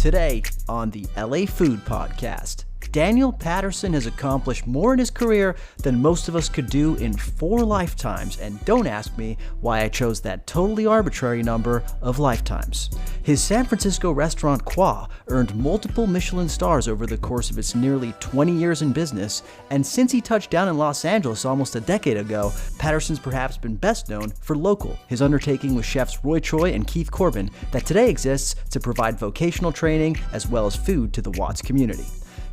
Today on the LA Food Podcast, Daniel Patterson has accomplished more in his career than most of us could do in 4 lifetimes, and don't ask me why I chose that totally arbitrary number of lifetimes. His San Francisco restaurant Qua earned multiple Michelin stars over the course of its nearly 20 years in business, and since he touched down in Los Angeles almost a decade ago, Patterson's perhaps been best known for Local, his undertaking with chefs Roy Choi and Keith Corbin that today exists to provide vocational training as well as food to the Watts community.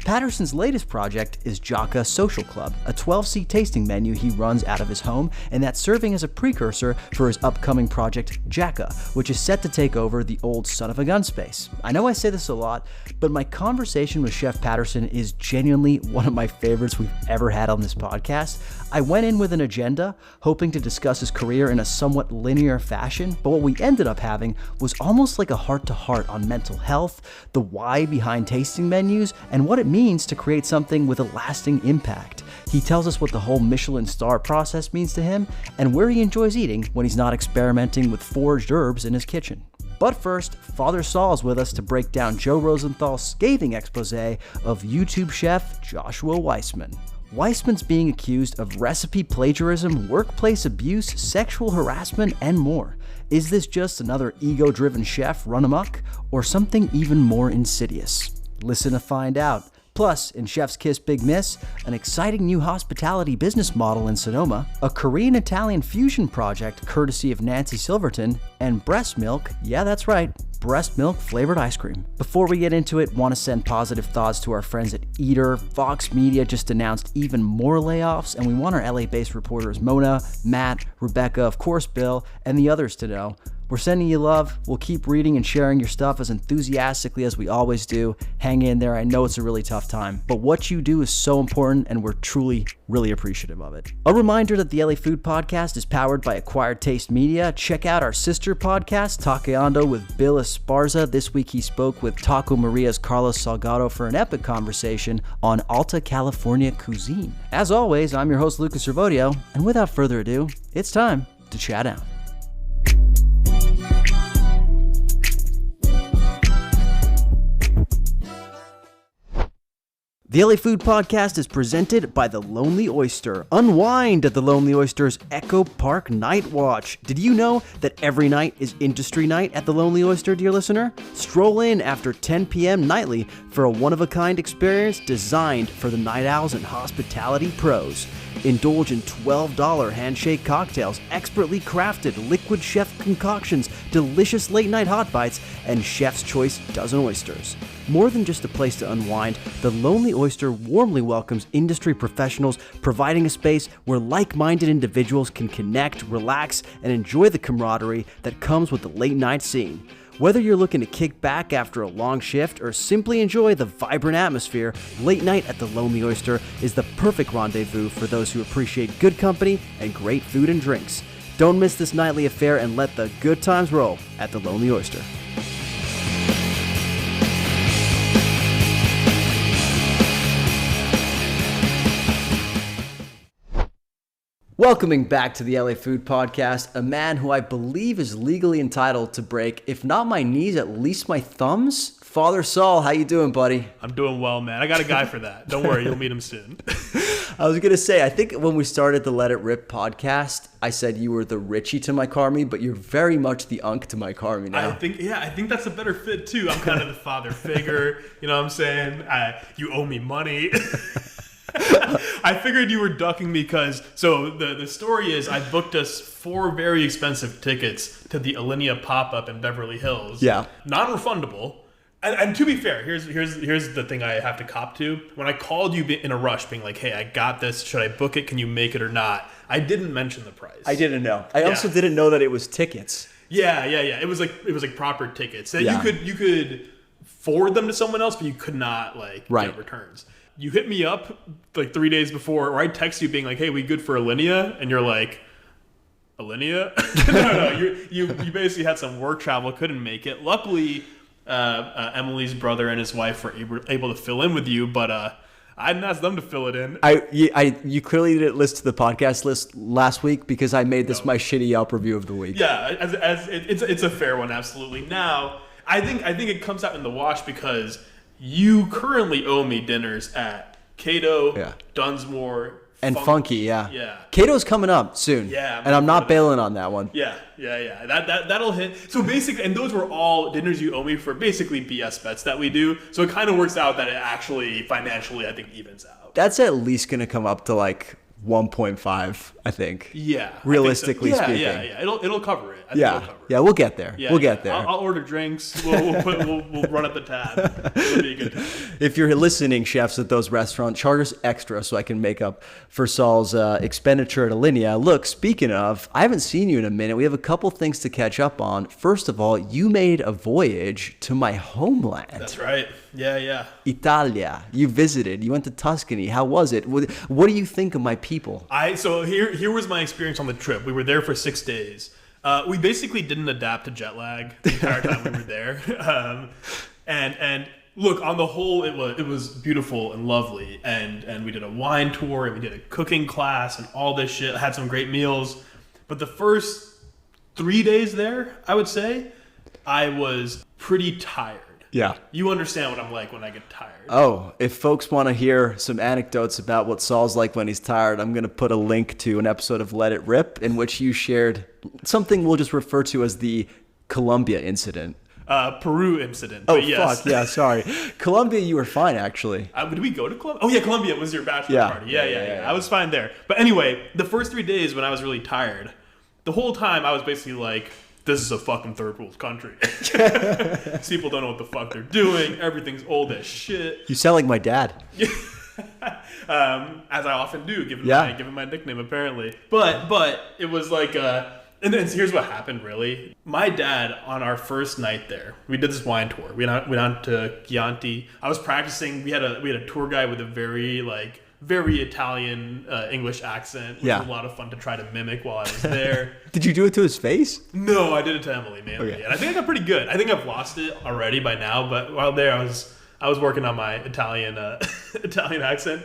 Patterson's latest project is Jaka Social Club, a 12-seat tasting menu he runs out of his home, and that's serving as a precursor for his upcoming project, Jaka, which is set to take over the old Son of a Gun space. I know I say this a lot, but my conversation with Chef Patterson is genuinely one of my favorites we've ever had on this podcast. I went in with an agenda, hoping to discuss his career in a somewhat linear fashion, but what we ended up having was almost like a heart-to-heart on mental health, the why behind tasting menus, and what it means to create something with a lasting impact. He tells us what the whole Michelin star process means to him and where he enjoys eating when he's not experimenting with foraged herbs in his kitchen. But first, Father Saul is with us to break down Joe Rosenthal's scathing expose of YouTube chef Joshua Weissman. Weissman's being accused of recipe plagiarism, workplace abuse, sexual harassment, and more. Is this just another ego-driven chef run amok, or something even more insidious? Listen to find out. Plus, in Chef's Kiss Big Miss, an exciting new hospitality business model in Sonoma, a Korean-Italian fusion project courtesy of Nancy Silverton, and breast milk, yeah that's right, breast milk flavored ice cream. Before we get into it, want to send positive thoughts to our friends at Eater. Vox Media just announced even more layoffs, and we want our LA-based reporters Mona, Matt, Rebecca, of course Bill, and the others to know. We're sending you love. We'll keep reading and sharing your stuff as enthusiastically as we always do. Hang in there. I know it's a really tough time, but what you do is so important, and we're truly, really appreciative of it. A reminder that the LA Food Podcast is powered by Acquired Taste Media. Check out our sister podcast, Taqueando with Bill Esparza. This week he spoke with Taco Maria's Carlos Salgado for an epic conversation on Alta California cuisine. As always, I'm your host, Lucas Servodio, and without further ado, it's time to chat out. The LA Food Podcast is presented by The Lonely Oyster. Unwind at The Lonely Oyster's Echo Park Night Watch. Did you know that every night is industry night at The Lonely Oyster, dear listener? Stroll in after 10 p.m. nightly for a one-of-a-kind experience designed for the night owls and hospitality pros. Indulge in $12 handshake cocktails, expertly crafted liquid chef concoctions, delicious late-night hot bites, and chef's choice dozen oysters. More than just a place to unwind, The Lonely Oyster warmly welcomes industry professionals, providing a space where like-minded individuals can connect, relax, and enjoy the camaraderie that comes with the late-night scene. Whether you're looking to kick back after a long shift or simply enjoy the vibrant atmosphere, late night at The Lonely Oyster is the perfect rendezvous for those who appreciate good company and great food and drinks. Don't miss this nightly affair and let the good times roll at The Lonely Oyster. Welcoming back to the LA Food Podcast, a man who I believe is legally entitled to break, if not my knees, at least my thumbs. Father Saul, how you doing, buddy? I'm doing well, man. I got a guy for that. Don't worry, you'll meet him soon. I was going to say, I think when we started the Let It Rip podcast, I said you were the Richie to my Carmi, but you're very much the Unk to my Carmi now. I think that's a better fit, too. I'm kind of the father figure. You know what I'm saying? You owe me money. I figured you were ducking me because, so the story is I booked us 4 very expensive tickets to the Alinea pop-up in Beverly Hills. Yeah. Non-refundable. And to be fair, here's the thing I have to cop to. When I called you in a rush being like, hey, I got this. Should I book it? Can you make it or not? I didn't mention the price. I didn't know. I also didn't know that it was tickets. Yeah. It was like proper tickets that you could forward them to someone else, but you could not get returns. You hit me up like 3 days before, or I text you being like, hey, we good for Alinea? And you're like, Alinea? No, you basically had some work travel, couldn't make it. Luckily, Emily's brother and his wife were able to fill in with you, but I didn't ask them to fill it in. You clearly didn't list to the podcast list last week because I made this my shitty Yelp review of the week. Yeah, as it's a fair one, absolutely. Now, I think it comes out in the wash because you currently owe me dinners at Cato, Dunsmore, and Funky, yeah. Yeah. Cato's coming up soon. Yeah. And I'm not bailing on that one. Yeah. That'll hit. So basically, and those were all dinners you owe me for basically BS bets that we do. So it kind of works out that it actually financially, I think, evens out. That's at least going to come up to like 1.5, I think. Yeah. Realistically speaking. Yeah. It'll cover it. Yeah, we'll get there. We'll get there. I'll order drinks. We'll run up the tab. It'll be a good time. If you're listening, chefs at those restaurants, charge us extra so I can make up for Saul's expenditure at Alinea. Look, speaking of, I haven't seen you in a minute. We have a couple things to catch up on. First of all, you made a voyage to my homeland. That's right. Yeah. Italia. You visited. You went to Tuscany. How was it? What do you think of my people? So here was my experience on the trip. We were there for 6 days. We basically didn't adapt to jet lag the entire time we were there. And look, on the whole, it was beautiful and lovely. And we did a wine tour and we did a cooking class and all this shit. I had some great meals. But the first 3 days there, I would say, I was pretty tired. Yeah. You understand what I'm like when I get tired. Oh, if folks want to hear some anecdotes about what Saul's like when he's tired, I'm going to put a link to an episode of Let It Rip in which you shared something we'll just refer to as the Colombia incident. Peru incident. Oh, yes. Fuck. Yeah, sorry. Colombia, you were fine, actually. Did we go to Colombia? Oh, yeah, Colombia was your bachelor party. Yeah. I was fine there. But anyway, the first 3 days when I was really tired, the whole time I was basically like, this is a fucking third world country. These people don't know what the fuck they're doing. Everything's old as shit. You sound like my dad. As I often do, given my nickname, apparently. But it was like, and then here's what happened, really. My dad, on our first night there, we did this wine tour. We went out to Chianti. I was practicing. We had a tour guide with a very Italian English accent, which was a lot of fun to try to mimic while I was there. Did you do it to his face? No, I did it to Emily, man. Okay. And I think I got pretty good. I think I've lost it already by now, but while there, I was working on my Italian accent.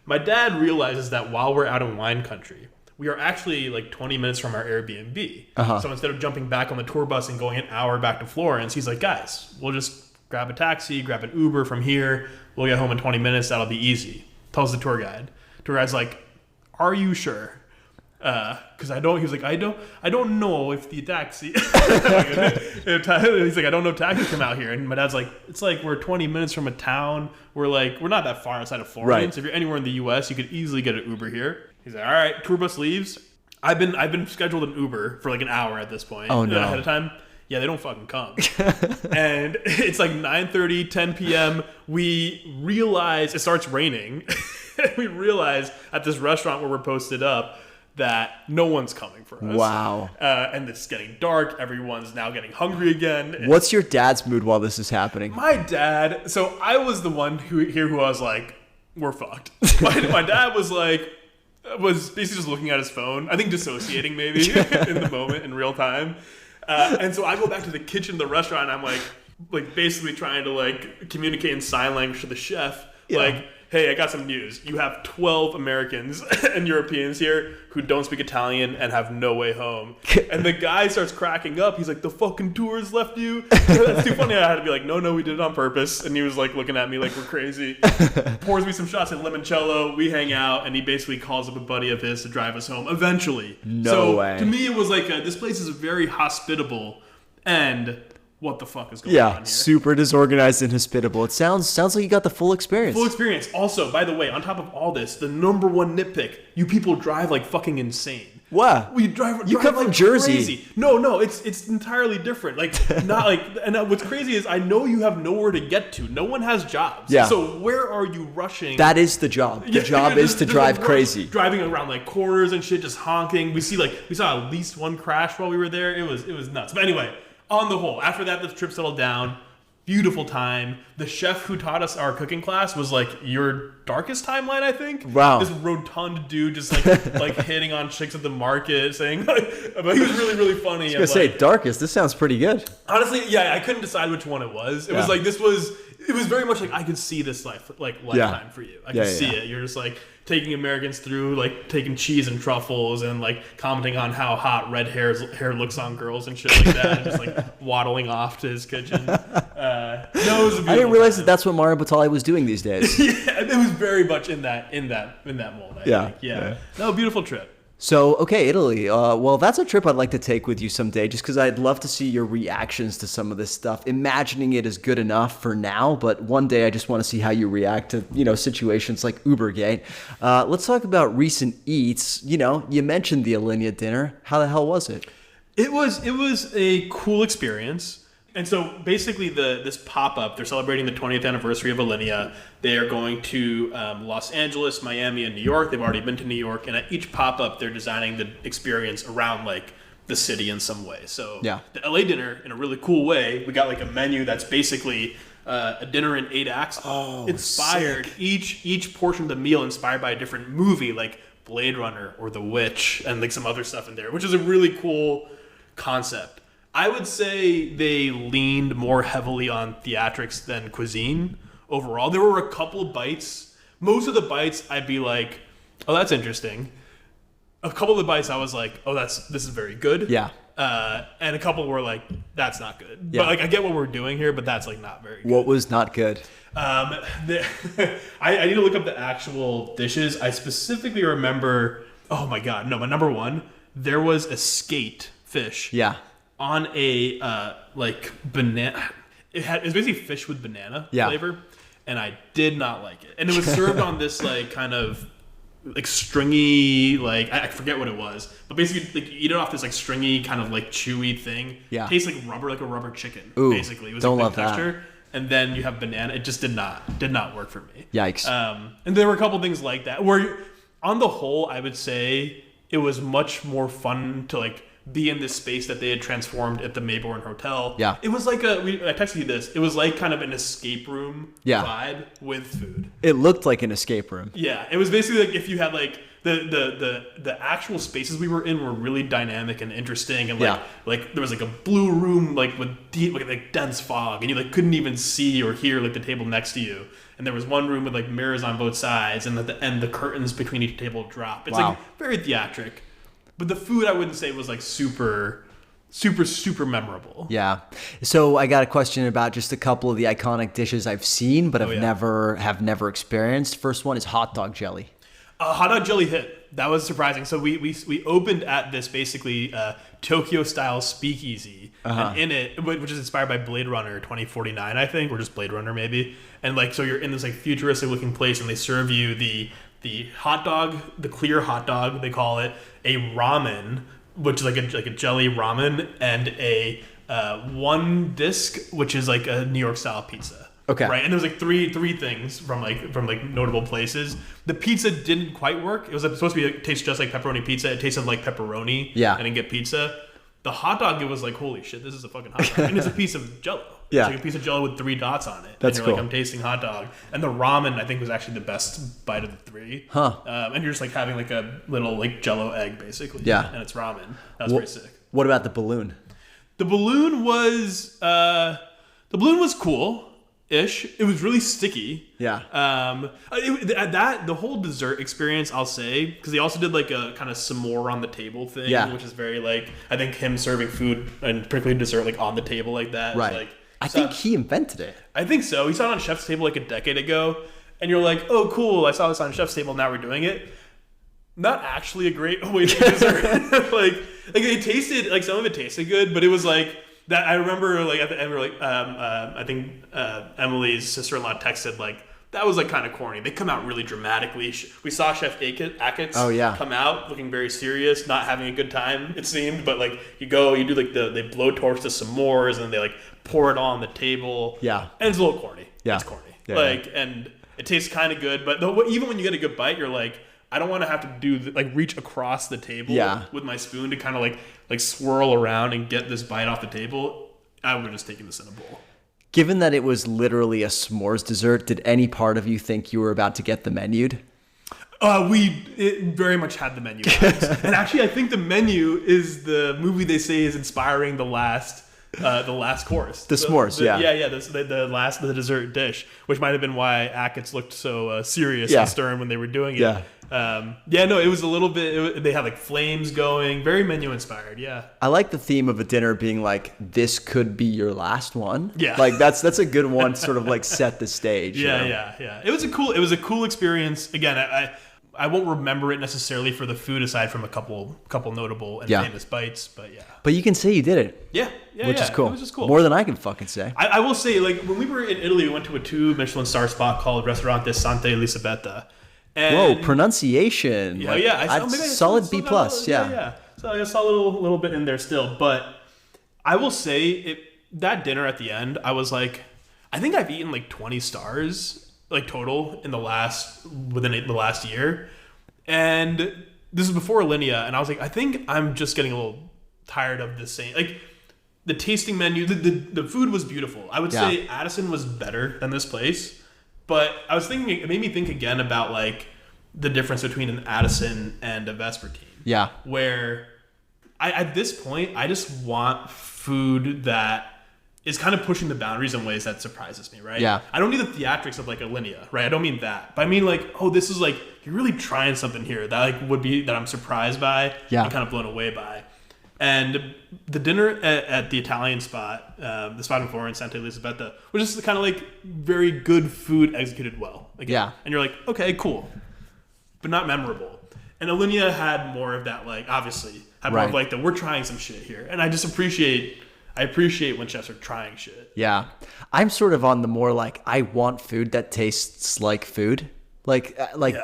My dad realizes that while we're out in wine country, we are actually like 20 minutes from our Airbnb. So instead of jumping back on the tour bus and going an hour back to Florence, he's like, guys, we'll just grab a taxi, grab an Uber from here. We'll get home in 20 minutes. That'll be easy. Tells the tour guide. Tour guide's like, "Are you sure?" Because he was like, "I don't know if the taxi." He's like, "I don't know if taxis come out here." And my dad's like, "It's like we're 20 minutes from a town. We're not that far outside of Florence. Right. If you're anywhere in the U.S., you could easily get an Uber here." He's like, "All right." Tour bus leaves. I've been scheduled an Uber for like an hour at this point. Oh no. Ahead of time. Yeah, they don't fucking come. And it's like 9:30, 10 p.m. We realize it starts raining. We realize at this restaurant where we're posted up that no one's coming for us. Wow. And it's getting dark. Everyone's now getting hungry again. What's your dad's mood while this is happening? My dad, so I was the one who I was like, we're fucked. My dad was basically just looking at his phone. I think dissociating maybe in the moment in real time. And so I go back to the kitchen of the restaurant and I'm like basically trying to communicate in sign language to the chef. Yeah. Like, hey, I got some news. You have 12 Americans and Europeans here who don't speak Italian and have no way home. And the guy starts cracking up. He's like, the fucking tours left you? That's too funny. I had to be like, no, we did it on purpose. And he was like looking at me like we're crazy. Pours me some shots at limoncello. We hang out. And he basically calls up a buddy of his to drive us home eventually. No way. To me, it was like, this place is very hospitable. And what the fuck is going on here? Yeah, super disorganized and hospitable. It sounds like you got the full experience. Full experience. Also, by the way, on top of all this, the number one nitpick, you people drive like fucking insane. What? You drive come from Jersey. Crazy. No, it's entirely different. And what's crazy is I know you have nowhere to get to. No one has jobs. Yeah. So where are you rushing? That is the job. The job is to drive crazy. Driving around like corners and shit, just honking. We saw at least one crash while we were there. It was nuts. But anyway, on the whole, after that, the trip settled down. Beautiful time. The chef who taught us our cooking class was like your darkest timeline, I think. Wow. This rotund dude just like hitting on chicks at the market, saying, but he was really, really funny. I was gonna say darkest. This sounds pretty good. Honestly, yeah, I couldn't decide which one it was. It was like this was It was very much like I could see this lifetime for you. I could see it. You're just like taking Americans through like taking cheese and truffles and like commenting on how hot red hair looks on girls and shit like that, and just like waddling off to his kitchen. No, it was a I didn't realize that's what Mario Batali was doing these days. Yeah, it was very much in that mold. I think. Yeah. No, beautiful trip. So, okay, Italy. Well, that's a trip I'd like to take with you someday, just because I'd love to see your reactions to some of this stuff. Imagining it is good enough for now, but one day I just want to see how you react to, situations like Ubergate. Let's talk about recent eats. You mentioned the Alinea dinner. How the hell was it? It was a cool experience. And so basically this pop-up, they're celebrating the 20th anniversary of Alinea. They are going to Los Angeles, Miami, and New York. They've already been to New York. And at each pop-up, they're designing the experience around like the city in some way. So the LA dinner, in a really cool way, we got like a menu that's basically a dinner in 8 acts. Oh, inspired. Sick. Each portion of the meal inspired by a different movie, like Blade Runner or The Witch, and like some other stuff in there, which is a really cool concept. I would say they leaned more heavily on theatrics than cuisine overall. There were a couple bites. Most of the bites, I'd be like, oh, that's interesting. A couple of the bites, I was like, oh, this is very good. Yeah. And a couple were like, that's not good. Yeah. But like, I get what we're doing here, but that's like not very good. What was not good? I need to look up the actual dishes. I specifically remember, oh my God, no, my number one, there was a skate fish. Yeah. On a banana, it was basically fish with banana flavor, and I did not like it. And it was served on this like kind of like stringy, like I forget what it was, but basically like you eat it off this like stringy kind of like chewy thing. Yeah, tastes like a rubber chicken. Ooh, basically, it was don't like love texture. That. And then you have banana. It just did not work for me. Yikes. And there were a couple things like that where, on the whole, I would say it was much more fun to like be in this space that they had transformed at the Mayborn Hotel. Yeah. It was like I texted you this. It was like kind of an escape room vibe with food. It looked like an escape room. Yeah. It was basically like if you had like the actual spaces we were in were really dynamic and interesting, and like there was like a blue room like with deep like dense fog, and you like couldn't even see or hear like the table next to you. And there was one room with like mirrors on both sides, and at the end the curtains between each table drop. It's like very theatric. But the food, I wouldn't say was like super memorable. Yeah. So I got a question about just a couple of the iconic dishes I've seen, but have never experienced. First one is hot dog jelly. Hot dog jelly hit. That was surprising. So we opened at this basically Tokyo style speakeasy, and in it, which is inspired by Blade Runner 2049, I think, or just Blade Runner maybe. And like so, you're in this like futuristic looking place, and they serve you the hot dog, the clear hot dog, they call it, a ramen, which is like a jelly ramen, and a one disc, which is like a New York style pizza. Okay. Right, and there's like three things from notable places. The pizza didn't quite work. It was supposed to taste just like pepperoni pizza. It tasted like pepperoni. Yeah. I didn't get pizza. The hot dog, it was like, holy shit, this is a fucking hot dog. And it's a piece of Jell-O. Yeah. It's like a piece of Jell-O with 3 dots on it. That's and you're cool. like, I'm tasting hot dog. And the ramen, I think, was actually the best bite of the 3. Huh. And you're just like having like a little like Jell-O egg, basically. Yeah. And it's ramen. That was very sick. What about the balloon? The balloon was cool. Ish. It was really sticky. Yeah. The whole dessert experience, I'll say, because they also did like a kind of s'more on the table thing, which is very like, I think him serving food and particularly dessert like on the table like that. Right. Like, I think he invented it. I think so. He saw it on Chef's Table like a decade ago, and you're like, oh, cool. I saw this on Chef's Table. Now we're doing it. Not actually a great way to do dessert. like it tasted like some of it tasted good, but it was like. That I remember, like at the end, we were like, I think Emily's sister-in-law texted like that was like kind of corny. They come out really dramatically. We saw Chef Achatz come out looking very serious, not having a good time. It seemed, but like you do like they blow torch the s'mores and they like pour it all on the table. Yeah, and it's a little corny. Yeah, it's corny. Yeah, and it tastes kind of good, but even when you get a good bite, you're like. I don't want to have to do reach across the table with my spoon to kind of like swirl around and get this bite off the table. I would have just taken this in a bowl. Given that it was literally a s'mores dessert, did any part of you think you were about to get the menued? It very much had the menu vibes. And actually, I think the menu is the movie they say is inspiring the last the last course. The s'mores, yeah. The dessert dish, which might have been why Achatz looked so serious and stern when they were doing it. Yeah. It was a little bit, they had like flames going, very menu inspired. Yeah. I like the theme of a dinner being like, this could be your last one. Yeah. Like that's a good one to sort of like set the stage. Yeah. It was a cool experience. Again, I won't remember it necessarily for the food aside from a couple notable and famous bites, but yeah. But you can say you did it. Yeah, which is cool. It was just cool. More than I can fucking say. I will say, like, when we were in Italy, we went to a 2 Michelin star spot called Ristorante Santa Elisabetta. And whoa, pronunciation. Yeah, solid B+. Yeah. So I saw a little bit in there still, but I will say that dinner at the end, I was like, I think I've eaten like 20 stars like total within the last year, and this is before Alinea, and I was like, I think I'm just getting a little tired of the same. Like the tasting menu, the food was beautiful. I would say Addison was better than this place. But I was thinking, it made me think again about like the difference between an Addison and a Vespertine. Yeah. Where at this point, I just want food that is kind of pushing the boundaries in ways that surprises me, right? Yeah. I don't need the theatrics of like Alinea, right? I don't mean that. But I mean like, oh, this is like, you're really trying something here that like would be, that I'm surprised by and kind of blown away by. And the dinner at the Italian spot, the spot in Florence, Santa Elisabetta, was just kind of like very good food executed well. Again. Yeah. And you're like, okay, cool. But not memorable. And Alinea had more of that, like, obviously, had more of like we're trying some shit here. And I just appreciate when chefs are trying shit. Yeah. I'm sort of on the more like, I want food that tastes like food. Like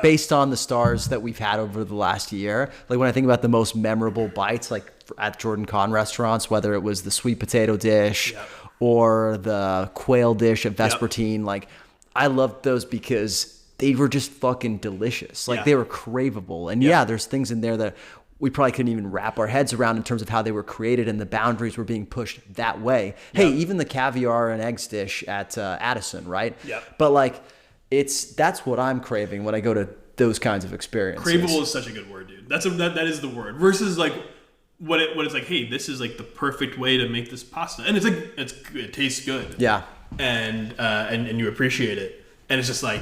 based on the stars that we've had over the last year. Like when I think about the most memorable bites, like at Jordan Kahn restaurants, whether it was the sweet potato dish or the quail dish at Vespertine, like I loved those because they were just fucking delicious. Like they were craveable. And there's things in there that we probably couldn't even wrap our heads around in terms of how they were created and the boundaries were being pushed that way. Hey, even the caviar and eggs dish at Addison, right? Yeah. But like that's what I'm craving when I go to those kinds of experiences. Craveable is such a good word, dude. That is the word. Versus like what it's like, hey, this is like the perfect way to make this pasta. And it's like it tastes good. Yeah. And you appreciate it. And it's just like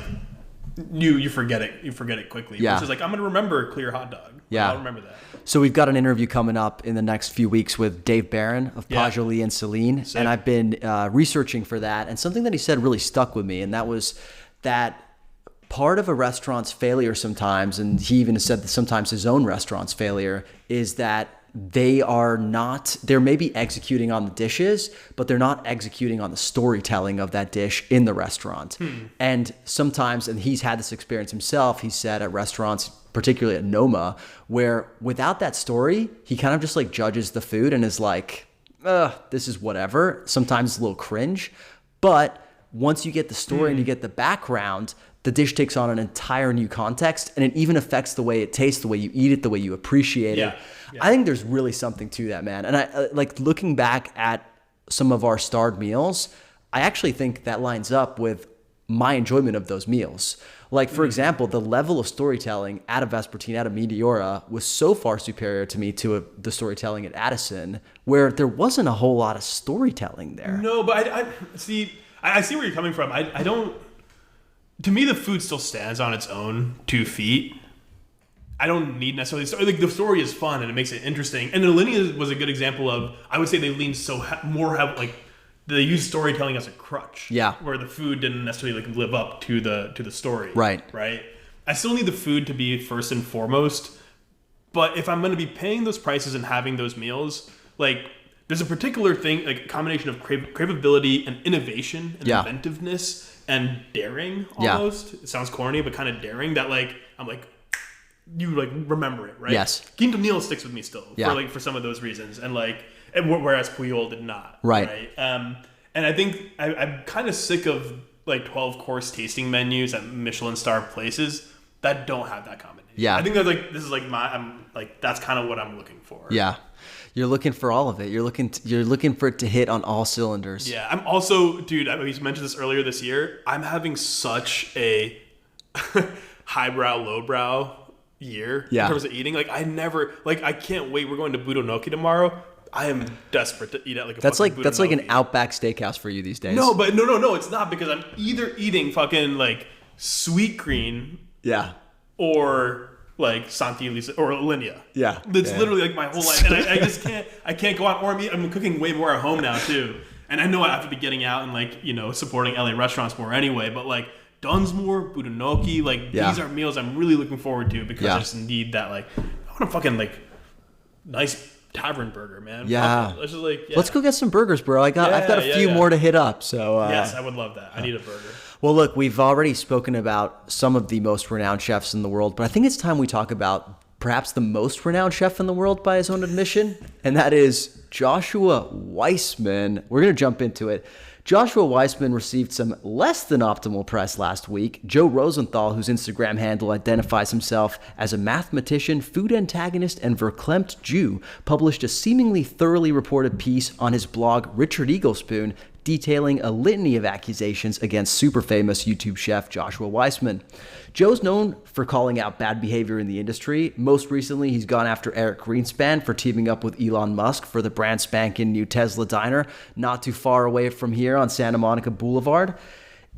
you forget it. You forget it quickly. Yeah. Which is like, I'm gonna remember clear hot dog. Yeah. I'll remember that. So we've got an interview coming up in the next few weeks with Dave Barron of Pajoli and Celine. Sick. And I've been researching for that. And something that he said really stuck with me. And that was that part of a restaurant's failure sometimes, and he even said that sometimes his own restaurant's failure, is that they're maybe executing on the dishes, but they're not executing on the storytelling of that dish in the restaurant. And sometimes, and he's had this experience himself, he said at restaurants, particularly at Noma, where without that story, he kind of just like judges the food and is like, this is whatever. Sometimes it's a little cringe. But once you get the story and you get the background, the dish takes on an entire new context, and it even affects the way it tastes, the way you eat it, the way you appreciate it. Yeah. I think there's really something to that, man. And I like looking back at some of our starred meals, I actually think that lines up with my enjoyment of those meals. Like, for example, the level of storytelling at a Vespertine, at a Meteora, was so far superior to me to the storytelling at Addison, where there wasn't a whole lot of storytelling there. No, but I see where you're coming from. I don't... To me, the food still stands on its own 2 feet. I don't need necessarily story. Like, the story is fun and it makes it interesting. And Alinea was a good example of, I would say they leaned they used storytelling as a crutch. Yeah. Where the food didn't necessarily like live up to the story. Right. Right. I still need the food to be first and foremost. But if I'm going to be paying those prices and having those meals, like there's a particular thing, like a combination of craveability and innovation and inventiveness and daring almost. It sounds corny, but kind of daring that like, I'm like, you like remember it, right? Yes. Quinto Neal sticks with me still for some of those reasons. And like, whereas Puyol did not. Right. And I think I'm kind of sick of like 12-course tasting menus at Michelin star places that don't have that combination. Yeah. I think that like, this is like that's kind of what I'm looking for. Yeah. You're looking for all of it. You're looking for it to hit on all cylinders. Yeah. I'm also, dude, we mentioned this earlier this year. I'm having such a highbrow, lowbrow year in terms of eating. Like I can't wait. We're going to Budonoki tomorrow. I am desperate to eat at like a that's fucking like an Budenoki. Outback Steakhouse for you these days. No, but no, it's not, because I'm either eating fucking like Sweet Green, Yeah. or like Santa Elisa or Linea. Yeah. That's literally like my whole life, and I just can't go out. Or I'm cooking way more at home now too, and I know I have to be getting out and like, you know, supporting LA restaurants more anyway. But like Dunsmore, Budenoki, like these are meals I'm really looking forward to, because I just need that, like, I want a fucking like nice tavern burger, man. Yeah. Let's just like Let's go get some burgers, bro. I've got a few more to hit up. So yes, I would love that. I need a burger. Well, look, we've already spoken about some of the most renowned chefs in the world, but I think it's time we talk about perhaps the most renowned chef in the world by his own admission, and that is Joshua Weissman. We're going to jump into it. Joshua Weissman received some less than optimal press last week. Joe Rosenthal, whose Instagram handle identifies himself as a mathematician, food antagonist, and verklempt Jew, published a seemingly thoroughly reported piece on his blog Richard Eaglespoon, detailing a litany of accusations against super famous YouTube chef Joshua Weissman. Joe's known for calling out bad behavior in the industry. Most recently, he's gone after Eric Greenspan for teaming up with Elon Musk for the brand spanking new Tesla diner not too far away from here on Santa Monica Boulevard.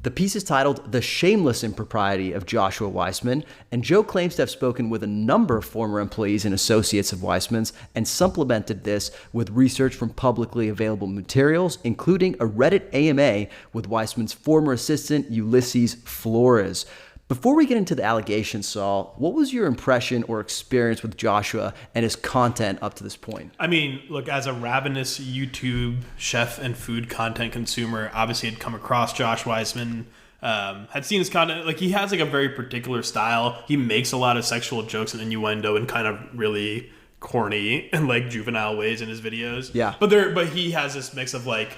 The piece is titled The Shameless Impropriety of Joshua Weissman, and Joe claims to have spoken with a number of former employees and associates of Weissman's and supplemented this with research from publicly available materials, including a Reddit AMA with Weissman's former assistant, Ulysses Flores. Before we get into the allegations, Saul, what was your impression or experience with Joshua and his content up to this point? I mean, look, as a ravenous YouTube chef and food content consumer, obviously had come across Josh Weissman, had seen his content. Like, he has like a very particular style. He makes a lot of sexual jokes and innuendo in kind of really corny and like juvenile ways in his videos. Yeah. But he has this mix of like,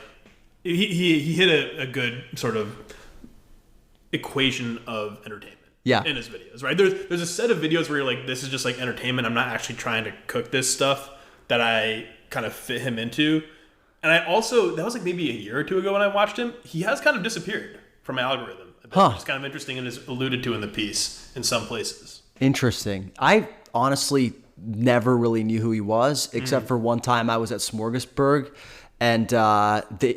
he hit a good sort of equation of entertainment in his videos, right? There's a set of videos where you're like, this is just like entertainment. I'm not actually trying to cook this stuff that I kind of fit him into. And I also, that was like maybe a year or two ago when I watched him, he has kind of disappeared from my algorithm. It's kind of interesting and is alluded to in the piece in some places. Interesting. I honestly never really knew who he was, except for one time I was at Smorgasburg and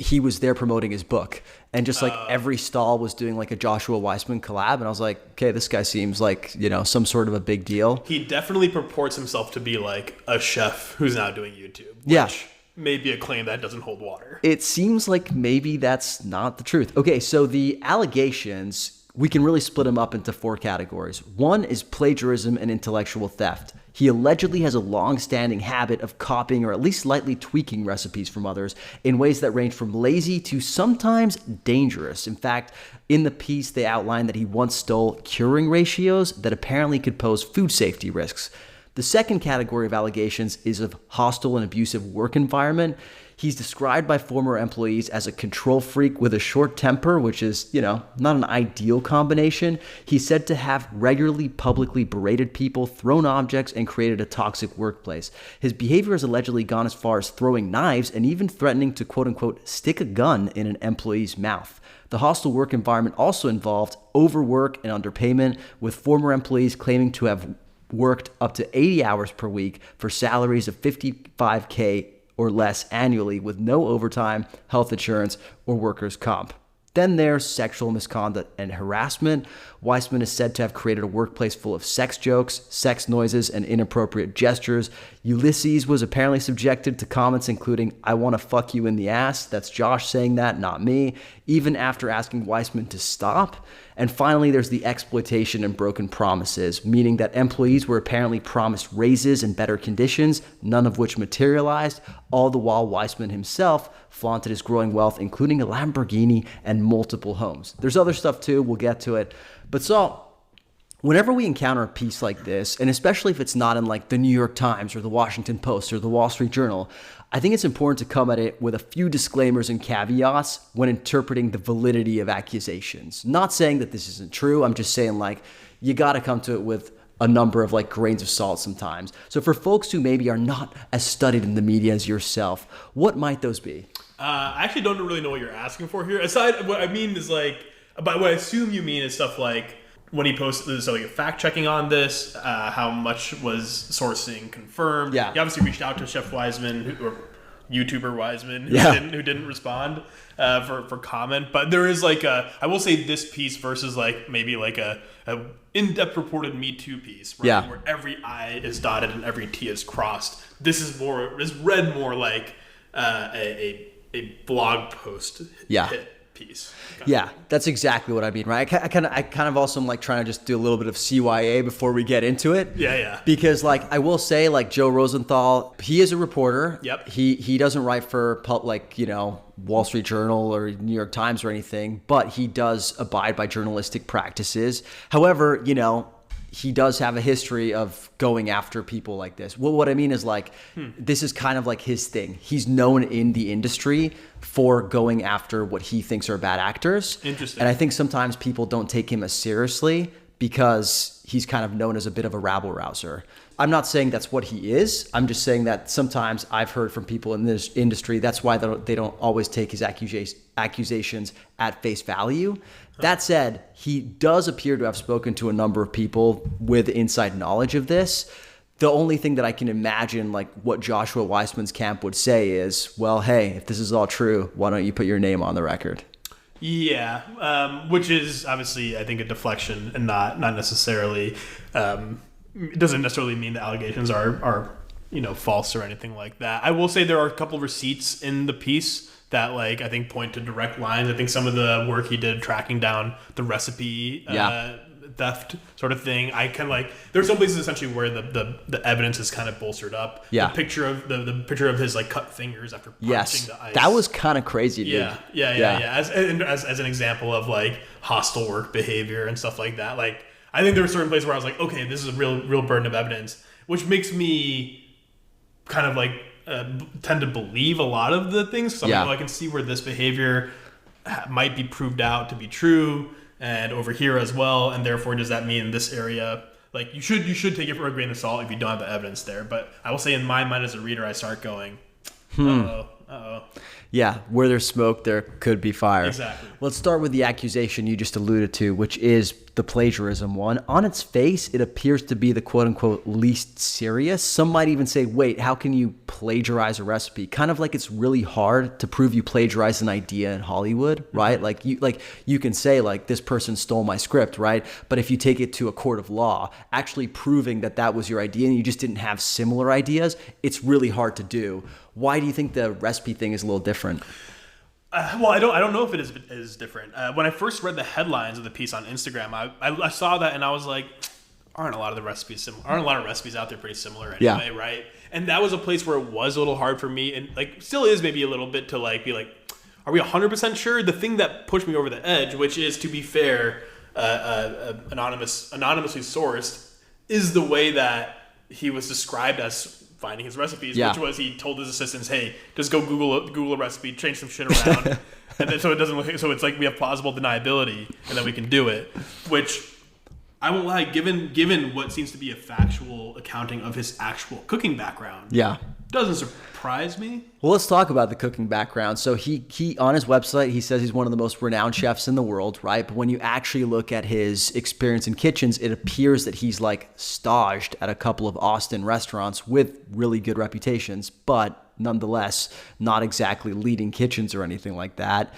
he was there promoting his book. And just like every stall was doing like a Joshua Weissman collab. And I was like, okay, this guy seems like, you know, some sort of a big deal. He definitely purports himself to be like a chef who's now doing YouTube. Which may be a claim that doesn't hold water. It seems like maybe that's not the truth. Okay, so the allegations, we can really split them up into 4 categories. One is plagiarism and intellectual theft. He allegedly has a long-standing habit of copying or at least slightly tweaking recipes from others in ways that range from lazy to sometimes dangerous. In fact, in the piece, they outline that he once stole curing ratios that apparently could pose food safety risks. The second category of allegations is of hostile and abusive work environment. He's described by former employees as a control freak with a short temper, which is, you know, not an ideal combination. He's said to have regularly publicly berated people, thrown objects, and created a toxic workplace. His behavior has allegedly gone as far as throwing knives and even threatening to, quote unquote, stick a gun in an employee's mouth. The hostile work environment also involved overwork and underpayment, with former employees claiming to have worked up to 80 hours per week for salaries of $55K or less annually with no overtime, health insurance, or workers' comp. Then there's sexual misconduct and harassment. Weissman is said to have created a workplace full of sex jokes, sex noises, and inappropriate gestures. Ulysses was apparently subjected to comments including, "I want to fuck you in the ass." That's Josh saying that, not me, even after asking Weissman to stop. And finally, there's the exploitation and broken promises, meaning that employees were apparently promised raises and better conditions, none of which materialized, all the while Weissman himself flaunted his growing wealth, including a Lamborghini and multiple homes. There's other stuff too, we'll get to it. But Saul, whenever we encounter a piece like this, and especially if it's not in like the New York Times or the Washington Post or the Wall Street Journal, I think it's important to come at it with a few disclaimers and caveats when interpreting the validity of accusations. Not saying that this isn't true, I'm just saying like you got to come to it with a number of like grains of salt sometimes. So for folks who maybe are not as studied in the media as yourself, what might those be? I actually don't really know what you're asking for here. Aside, what I mean is like, but what I assume you mean is stuff like when he posted, so like fact checking on this, how much was sourcing confirmed. Yeah. He obviously reached out to Chef Weissman, YouTuber Weissman who didn't respond for comment. But there is like I will say this piece versus like maybe like a in-depth reported Me Too piece, right? Where every I is dotted and every T is crossed. This is read more like a blog post hit piece. Yeah, that's exactly what I mean, right? I kind of also am like trying to just do a little bit of CYA before we get into it. Yeah. Because like I will say, like Joe Rosenthal, he is a reporter. Yep. He doesn't write for like Wall Street Journal or New York Times or anything, but he does abide by journalistic practices. However, he does have a history of going after people like this. Well, what I mean is like, this is kind of like his thing. He's known in the industry for going after what he thinks are bad actors. Interesting. And I think sometimes people don't take him as seriously because he's kind of known as a bit of a rabble-rouser. I'm not saying that's what he is. I'm just saying that sometimes I've heard from people in this industry, that's why they don't always take his accusations at face value. That said, he does appear to have spoken to a number of people with inside knowledge of this. The only thing that I can imagine, like what Joshua Weissman's camp would say is, well, hey, if this is all true, why don't you put your name on the record? Yeah, which is obviously, I think, a deflection and not necessarily, it doesn't necessarily mean the allegations are false or anything like that. I will say there are a couple of receipts in the piece that like I think point to direct lines. I think some of the work he did tracking down the recipe theft sort of thing. I kind of like there's some places essentially where the evidence is kind of bolstered up. Yeah. The picture of the picture of his like cut fingers after punching the ice. That was kind of crazy, dude. Yeah. As an example of like hostile work behavior and stuff like that. Like I think there were certain places where I was like, okay, this is a real burden of evidence, which makes me kind of like tend to believe a lot of the things. So I can see where this behavior might be proved out to be true, and over here as well. And therefore, does that mean in this area, like you should take it for a grain of salt if you don't have the evidence there? But I will say, in my mind as a reader, I start going, uh-oh. Yeah, where there's smoke, there could be fire. Exactly. Let's start with the accusation you just alluded to, which is the plagiarism one. On its face, it appears to be the quote-unquote least serious. Some might even say, wait, how can you plagiarize a recipe? Kind of like it's really hard to prove you plagiarized an idea in Hollywood, right? Mm-hmm. Like you can say like this person stole my script, right? But if you take it to a court of law, actually proving that was your idea and you just didn't have similar ideas, it's really hard to do. Why do you think the recipe thing is a little different? Well, I don't know if it is different. When I first read the headlines of the piece on Instagram, I saw that and I was like, aren't a lot of recipes out there pretty similar anyway, right? And that was a place where it was a little hard for me, and like still is maybe a little bit to like be like, are we 100% sure? The thing that pushed me over the edge, which is, to be fair, anonymously sourced, is the way that he was described as finding his recipes, which was he told his assistants, "Hey, just go Google a recipe, change some shit around," and then so it doesn't look. So it's like we have plausible deniability, and then we can do it. Which I won't lie, given what seems to be a factual accounting of his actual cooking background, doesn't surprise me. Well, let's talk about the cooking background. So he on his website, he says he's one of the most renowned chefs in the world, right? But when you actually look at his experience in kitchens, it appears that he's like staged at a couple of Austin restaurants with really good reputations, but nonetheless, not exactly leading kitchens or anything like that.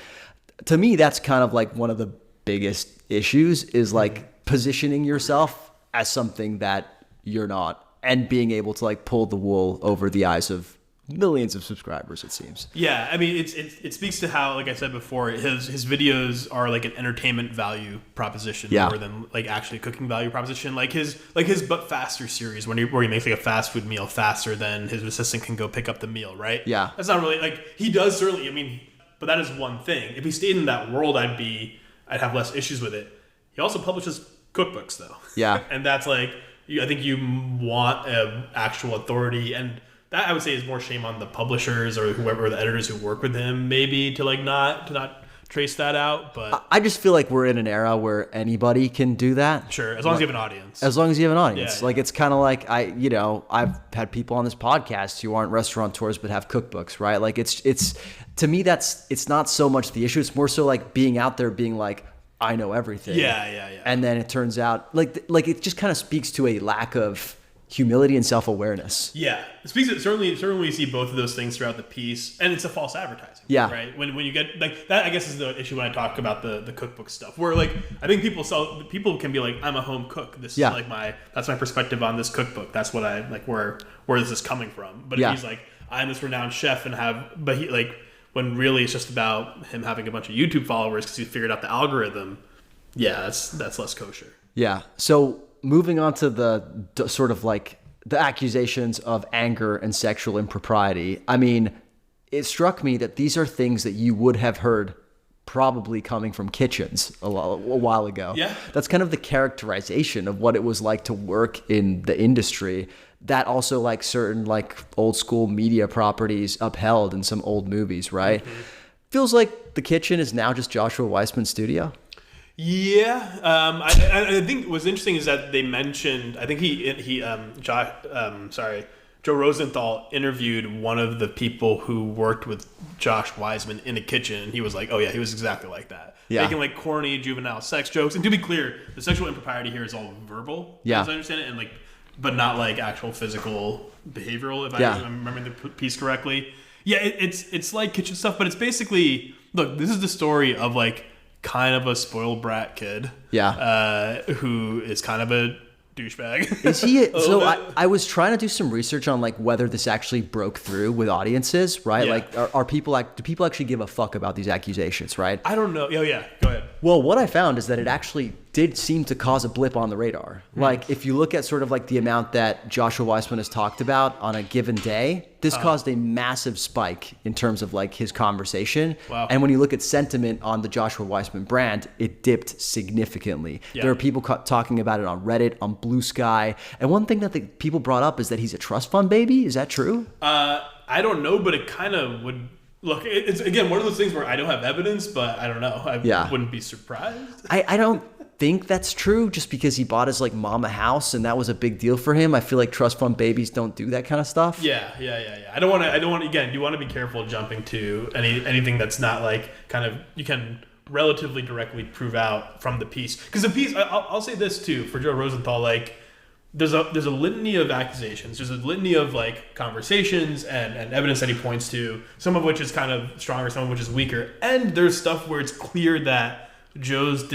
To me, that's kind of like one of the biggest issues is like positioning yourself as something that you're not, and being able to like pull the wool over the eyes of millions of subscribers, it seems. Yeah, I mean, it speaks to how, like I said before, his videos are like an entertainment value proposition more than like actually a cooking value proposition. Like his But Faster series, where he makes like a fast food meal faster than his assistant can go pick up the meal, right? Yeah, that's not really like he does certainly. I mean, but that is one thing. If he stayed in that world, I'd have less issues with it. He also publishes cookbooks though. Yeah, and that's like. I think you want actual authority, and that I would say is more shame on the publishers or whoever, the editors who work with him, maybe to not trace that out. But I just feel like we're in an era where anybody can do that. Sure, as long as you have an audience. As long as you have an audience, yeah. Like it's kind of like I've had people on this podcast who aren't restaurateurs but have cookbooks, right? Like it's to me it's not so much the issue. It's more so like being out there, being like, I know everything. Yeah. And then it turns out like it just kind of speaks to a lack of humility and self-awareness. Yeah. Certainly we see both of those things throughout the piece, and it's a false advertising. Yeah. Right? When you get like that, I guess is the issue when I talk about the cookbook stuff, where like I think people can be like, I'm a home cook. This is like that's my perspective on this cookbook. That's what I like, where is this coming from? But if he's like, I'm this renowned chef but he like, when really it's just about him having a bunch of YouTube followers because he figured out the algorithm. Yeah, that's less kosher. Yeah. So moving on to the sort of like the accusations of anger and sexual impropriety. I mean, it struck me that these are things that you would have heard probably coming from kitchens a while ago. Yeah. That's kind of the characterization of what it was like to work in the industry, that also like certain like old school media properties upheld in some old movies, right? Mm-hmm. Feels like the kitchen is now just Joshua Weissman's studio. Yeah, I think what's interesting is that they mentioned, I think Joe Rosenthal interviewed one of the people who worked with Josh Weissman in a kitchen, and he was like, oh yeah, he was exactly like that. Yeah. Making like corny juvenile sex jokes. And to be clear, the sexual impropriety here is all verbal, as I understand it, and like, but not like actual physical behavioral, if I'm remembering the piece correctly. Yeah, it's like kitchen stuff, but it's basically, look, this is the story of like kind of a spoiled brat kid. Yeah. Who is kind of a douchebag. Is he? So I was trying to do some research on like whether this actually broke through with audiences, right? Yeah. Like, do people actually give a fuck about these accusations, right? I don't know. Oh yeah, go ahead. Well, what I found is that it actually did seem to cause a blip on the radar. Like if you look at sort of like the amount that Joshua Weissman has talked about on a given day, this caused a massive spike in terms of like his conversation. Wow. And when you look at sentiment on the Joshua Weissman brand, it dipped significantly. Yeah. There are people talking about it on Reddit, on Blue Sky. And one thing that the people brought up is that he's a trust fund baby. Is that true? I don't know, but it kind of would. Look, it's again one of those things where I don't have evidence, but I don't know. I wouldn't be surprised. I don't think that's true, just because he bought his like mom a house and that was a big deal for him. I feel like trust fund babies don't do that kind of stuff. Yeah. I don't want to. Again, you want to be careful jumping to anything that's not like kind of you can relatively directly prove out from the piece, because the piece. I'll say this too for Joe Rosenthal, like. There's a litany of accusations. There's a litany of like conversations and evidence that he points to, some of which is kind of stronger, some of which is weaker. And there's stuff where it's clear that Joe's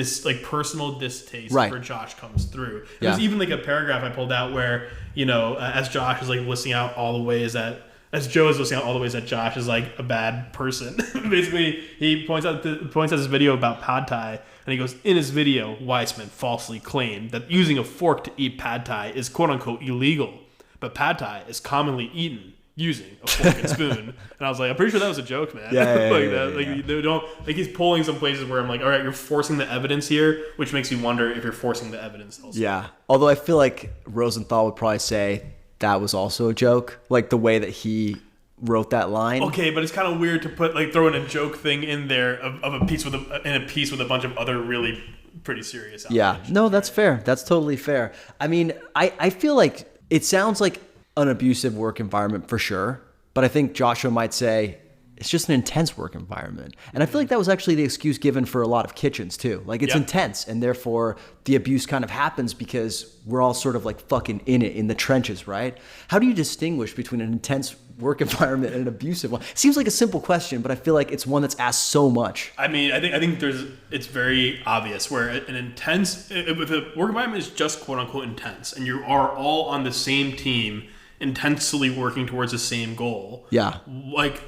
personal distaste for Josh comes through. There's even like a paragraph I pulled out where, as Josh is like listing out all the ways that, as Joe is listing out all the ways that Josh is like a bad person. Basically, he points out this video about pad thai. And he goes, in his video, Weissman falsely claimed that using a fork to eat pad thai is quote-unquote illegal, but pad thai is commonly eaten using a fork and spoon. And I was like, I'm pretty sure that was a joke, man. They don't, like he's pulling some places where I'm like, all right, you're forcing the evidence here, which makes me wonder if you're forcing the evidence also. Yeah, although I feel like Rosenthal would probably say that was also a joke, like the way that he wrote that line. Okay, but it's kind of weird to throw in a joke thing in there of a piece with a bunch of other really pretty serious allegations. Yeah, no, that's fair. That's totally fair. I mean, I feel like it sounds like an abusive work environment for sure, but I think Joshua might say it's just an intense work environment. And I feel like that was actually the excuse given for a lot of kitchens too. Like it's intense, and therefore the abuse kind of happens because we're all sort of like fucking in it, in the trenches, right? How do you distinguish between an intense work environment and an abusive one? It seems like a simple question, but I feel like it's one that's asked so much. I mean, I think it's very obvious where an intense, if a work environment is just quote unquote intense, and you are all on the same team, intensely working towards the same goal. Yeah. Like,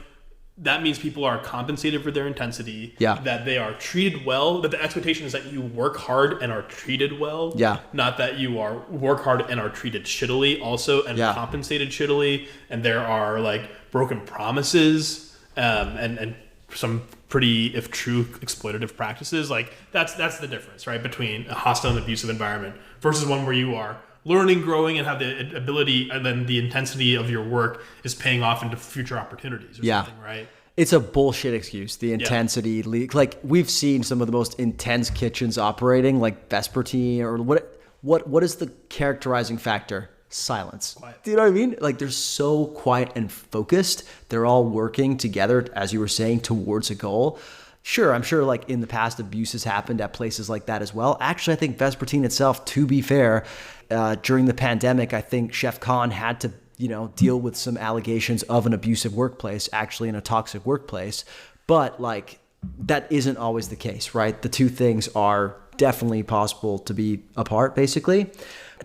that means people are compensated for their intensity, that they are treated well, that the expectation is that you work hard and are treated well, not that you work hard and are treated shittily also and compensated shittily, and there are like broken promises and some pretty, if true, exploitative practices. Like that's the difference, right, between a hostile and abusive environment versus one where you are learning, growing, and have the ability, and then the intensity of your work is paying off into future opportunities or something, right? It's a bullshit excuse. The intensity, like we've seen some of the most intense kitchens operating, like Vespertine, or what is the characterizing factor? Silence. Quiet. Do you know what I mean? Like they're so quiet and focused. They're all working together, as you were saying, towards a goal. Sure, I'm sure like in the past abuse has happened at places like that as well. Actually, I think Vespertine itself, to be fair, during the pandemic, I think Chef Khan had to, deal with some allegations of an abusive workplace, actually in a toxic workplace. But like, that isn't always the case, right? The two things are definitely possible to be apart, basically.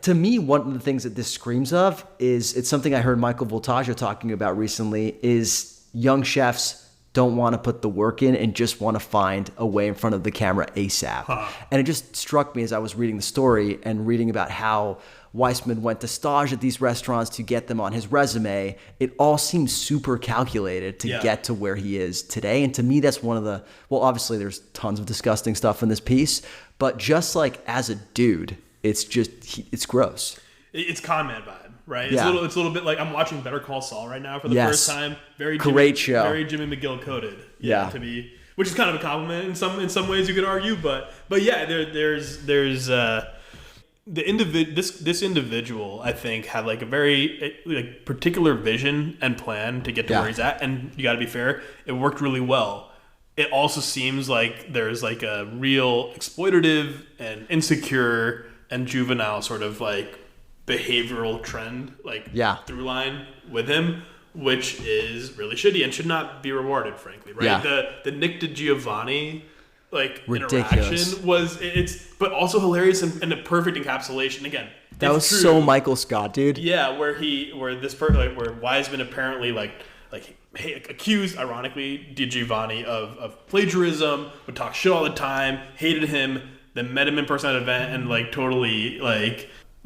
To me, one of the things that this screams of is, it's something I heard Michael Voltaggio talking about recently, is young chefs don't want to put the work in and just want to find a way in front of the camera ASAP. And it just struck me as I was reading the story and reading about how Weissman went to stage at these restaurants to get them on his resume. It all seems super calculated to get to where he is today. And to me, that's one of the, well, obviously there's tons of disgusting stuff in this piece, but just like as a dude, it's just, it's gross. It's con man vibe. Right, Yeah. It's a little bit like I'm watching Better Call Saul right now for the first time. Great show, very Jimmy McGill coded. To be, which is kind of a compliment in some ways you could argue, but yeah, there's this individual I think had like a very like particular vision and plan to get to where he's at, and you got to be fair, it worked really well. It also seems like there's like a real exploitative and insecure and juvenile sort of like behavioral trend, through line with him, which is really shitty and should not be rewarded, frankly, right? The Nick DiGiovanni interaction was but also hilarious and a perfect encapsulation. Again, that was true. So Michael Scott, dude. Yeah, where Weissman apparently accused, ironically, DiGiovanni of plagiarism, would talk shit all the time, hated him, then met him in person at an event and totally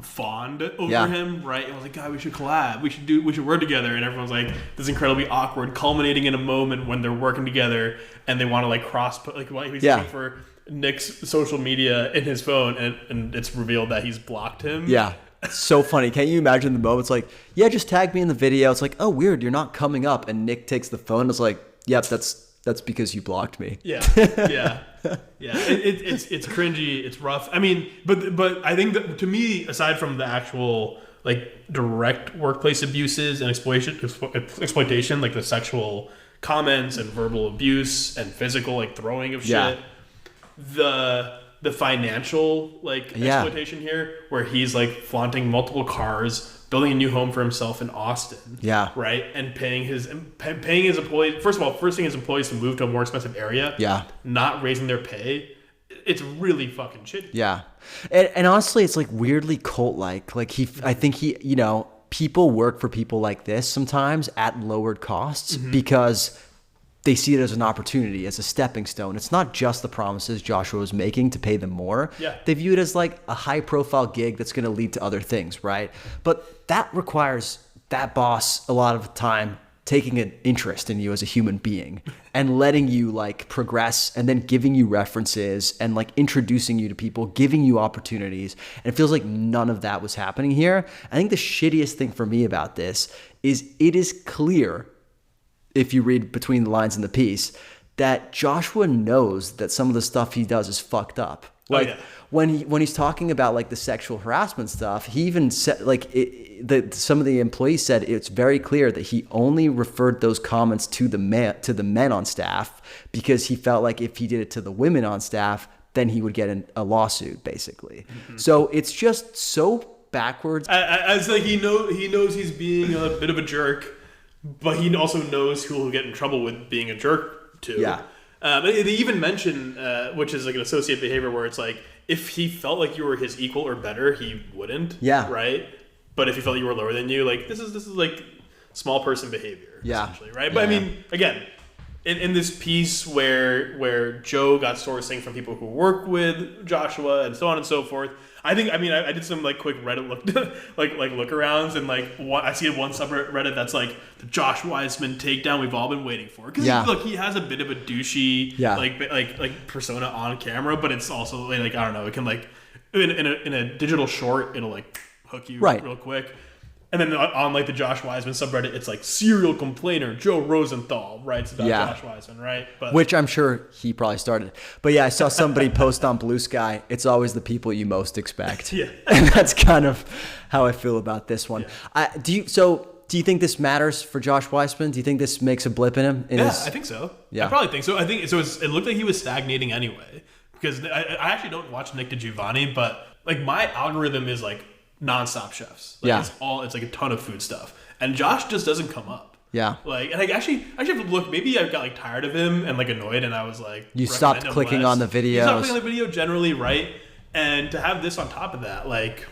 fawned over him, right? It was like, God, we should collab, we should work together, and everyone's like, this is incredibly awkward, culminating in a moment when they're working together and they want to cross he's looking for Nick's social media in his phone, and it's revealed that he's blocked him. So funny. Can't you imagine the moment? It's like, just tag me in the video. It's like, oh, weird, you're not coming up, and Nick takes the phone and is like, yep, that's because you blocked me. Yeah. It's cringy. It's rough. I mean, but I think that to me, aside from the actual direct workplace abuses and exploitation, like the sexual comments and verbal abuse and physical throwing of shit, the financial exploitation here, where he's flaunting multiple cars, building a new home for himself in Austin. Right? And paying his employees, forcing his employees to move to a more expensive area. Not raising their pay. It's really fucking shitty. And honestly, it's weirdly cult-like. I think people work for people like this sometimes at lowered costs because they see it as an opportunity, as a stepping stone. It's not just the promises Joshua was making to pay them more. They view it as a high-profile gig that's going to lead to other things, right? But that requires that boss a lot of the time taking an interest in you as a human being and letting you progress, and then giving you references and introducing you to people, giving you opportunities. And it feels like none of that was happening here. I think the shittiest thing for me about this is it is clear, if you read between the lines in the piece, that Joshua knows that some of the stuff he does is fucked up. When he's talking about the sexual harassment stuff, he even said some of the employees said it's very clear that he only referred those comments to the men on staff because he felt like if he did it to the women on staff, then he would get a lawsuit, basically. So it's just so backwards. As he knows he's being a bit of a jerk, but he also knows who will get in trouble with being a jerk too. They even mention, which is an associate behavior, where it's if he felt like you were his equal or better, he wouldn't. Right. But if he felt you were lower than you, this is small person behavior. Essentially, right. But I mean, again, in this piece where Joe got sourcing from people who work with Joshua and so on and so forth, I did some quick Reddit look arounds, and I see one subreddit that's the Josh Weissman takedown we've all been waiting for, because he has a bit of a douchey persona on camera, but it's also I don't know, it can in a digital short it'll hook you real quick. And then on the Josh Weissman subreddit, it's serial complainer Joe Rosenthal writes about Josh Weissman, right? But which I'm sure he probably started. But I saw somebody post on Blue Sky, it's always the people you most expect. And that's kind of how I feel about this one. Do you think this matters for Josh Weissman? Do you think this makes a blip in him? I think so. I probably think so. I think so. It looked like he was stagnating anyway, because I actually don't watch Nick DiGiovanni, but my algorithm is nonstop chefs. Yeah. It's like a ton of food stuff. And Josh just doesn't come up. Yeah. Like, and I actually have to look. Maybe I got like tired of him and like annoyed, and I was like, you stopped clicking on the videos. You stopped clicking on the video generally, right? And to have this on top of that, like,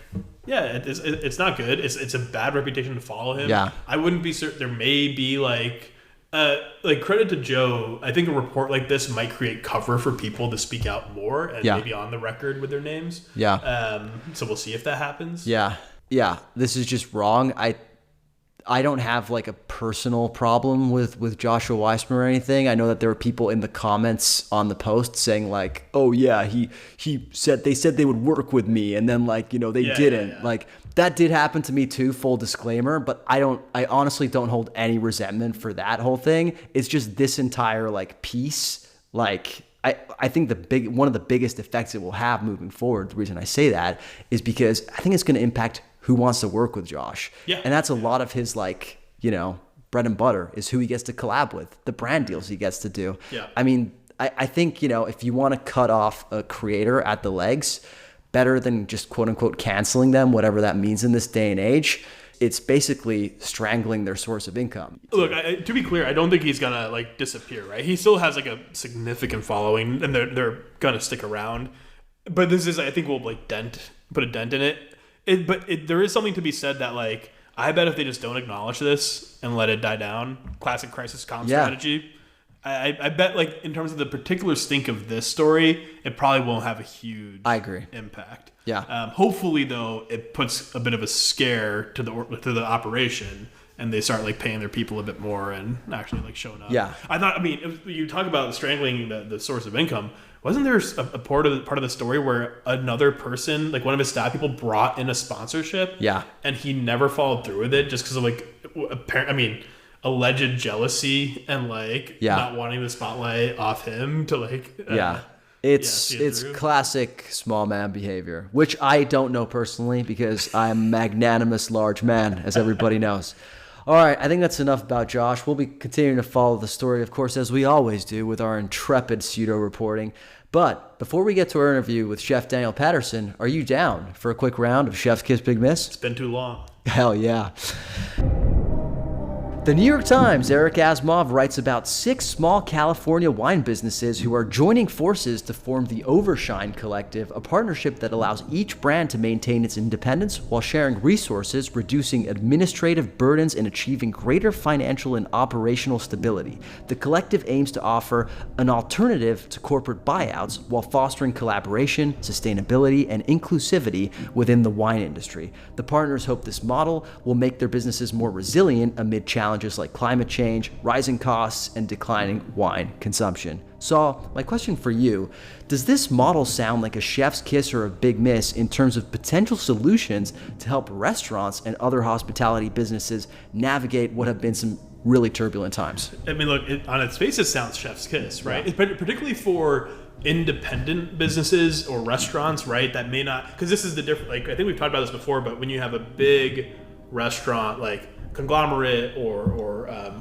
yeah, it's not good. It's a bad reputation to follow him. Yeah. I wouldn't be certain. There may be like credit to Joe. I think a report like this might create cover for people to speak out more and maybe on the record with their names. Yeah. So we'll see if that happens. Yeah. Yeah. This is just wrong. I don't have like a personal problem with Joshua Weissman or anything. I know that there were people in the comments on the post saying like, oh yeah, he said they would work with me, and then like, you know, they didn't. Yeah. Like that did happen to me too, full disclaimer, but I honestly don't hold any resentment for that whole thing. It's just this entire like piece, like I think one of the biggest effects it will have moving forward, the reason I say that is because I think it's going to impact who wants to work with Josh. Yeah. And that's a lot of his, like, you know, bread and butter is who he gets to collab with, the brand deals he gets to do. Yeah. I mean, I think, you know, if you want to cut off a creator at the legs, better than just quote unquote canceling them, whatever that means in this day and age, it's basically strangling their source of income. Look, to be clear, I don't think he's gonna like disappear, right? He still has like a significant following, and they're gonna stick around. But this is, I think, will like put a dent in it. But there is something to be said that, like, I bet if they just don't acknowledge this and let it die down, classic crisis comm strategy, I bet, like, in terms of the particular stink of this story, it probably won't have a huge impact. Yeah. Hopefully, though, it puts a bit of a scare to the operation, and they start like paying their people a bit more and actually like showing up. Yeah. I mean, you talk about strangling the source of income. Wasn't there a part of the story where another person, like one of his staff people, brought in a sponsorship? Yeah. And he never followed through with it just because of like, alleged jealousy and like not wanting the spotlight off him to like. It's classic small man behavior, which I don't know personally because I'm a magnanimous large man, as everybody knows. All right, I think that's enough about Josh. We'll be continuing to follow the story, of course, as we always do with our intrepid pseudo-reporting. But before we get to our interview with Chef Daniel Patterson, are you down for a quick round of Chef's Kiss Big Miss? It's been too long. Hell yeah. The New York Times' Eric Asimov writes about 6 small California wine businesses who are joining forces to form the Overshine Collective, a partnership that allows each brand to maintain its independence while sharing resources, reducing administrative burdens, and achieving greater financial and operational stability. The collective aims to offer an alternative to corporate buyouts while fostering collaboration, sustainability, and inclusivity within the wine industry. The partners hope this model will make their businesses more resilient amid challenges like climate change, rising costs, and declining wine consumption. Saul, my question for you, does this model sound like a chef's kiss or a big miss in terms of potential solutions to help restaurants and other hospitality businesses navigate what have been some really turbulent times? I mean, look, on its face, it sounds chef's kiss, right? Yeah. Particularly for independent businesses or restaurants, right? That may not, because this is the different, like, I think we've talked about this before, but when you have a big restaurant, like conglomerate or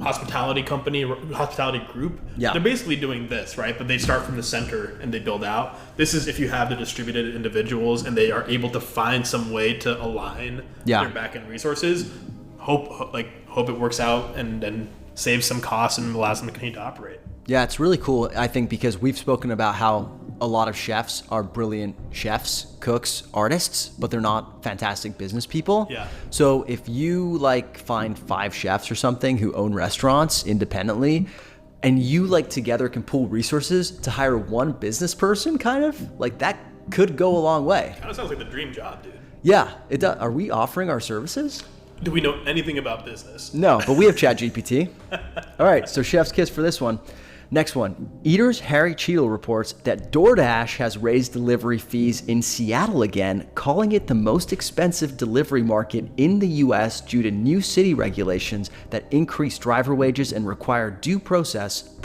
hospitality company, hospitality group, they're basically doing this, right? But they start from the center and they build out. This is if you have the distributed individuals and they are able to find some way to align their back-end resources, hope it works out and saves some costs and allows them to continue to operate. Yeah, it's really cool, I think, because we've spoken about how a lot of chefs are brilliant chefs, cooks, artists, but they're not fantastic business people. Yeah. So if you like find 5 chefs or something who own restaurants independently, and you like together can pool resources to hire one business person, kind of like that could go a long way. Kind of sounds like the dream job, dude. Yeah, it does. Are we offering our services? Do we know anything about business? No, but we have ChatGPT. All right, so chef's kiss for this one. Next one, Eater's Harry Cheadle reports that DoorDash has raised delivery fees in Seattle again, calling it the most expensive delivery market in the U.S. due to new city regulations that increase driver wages and require due process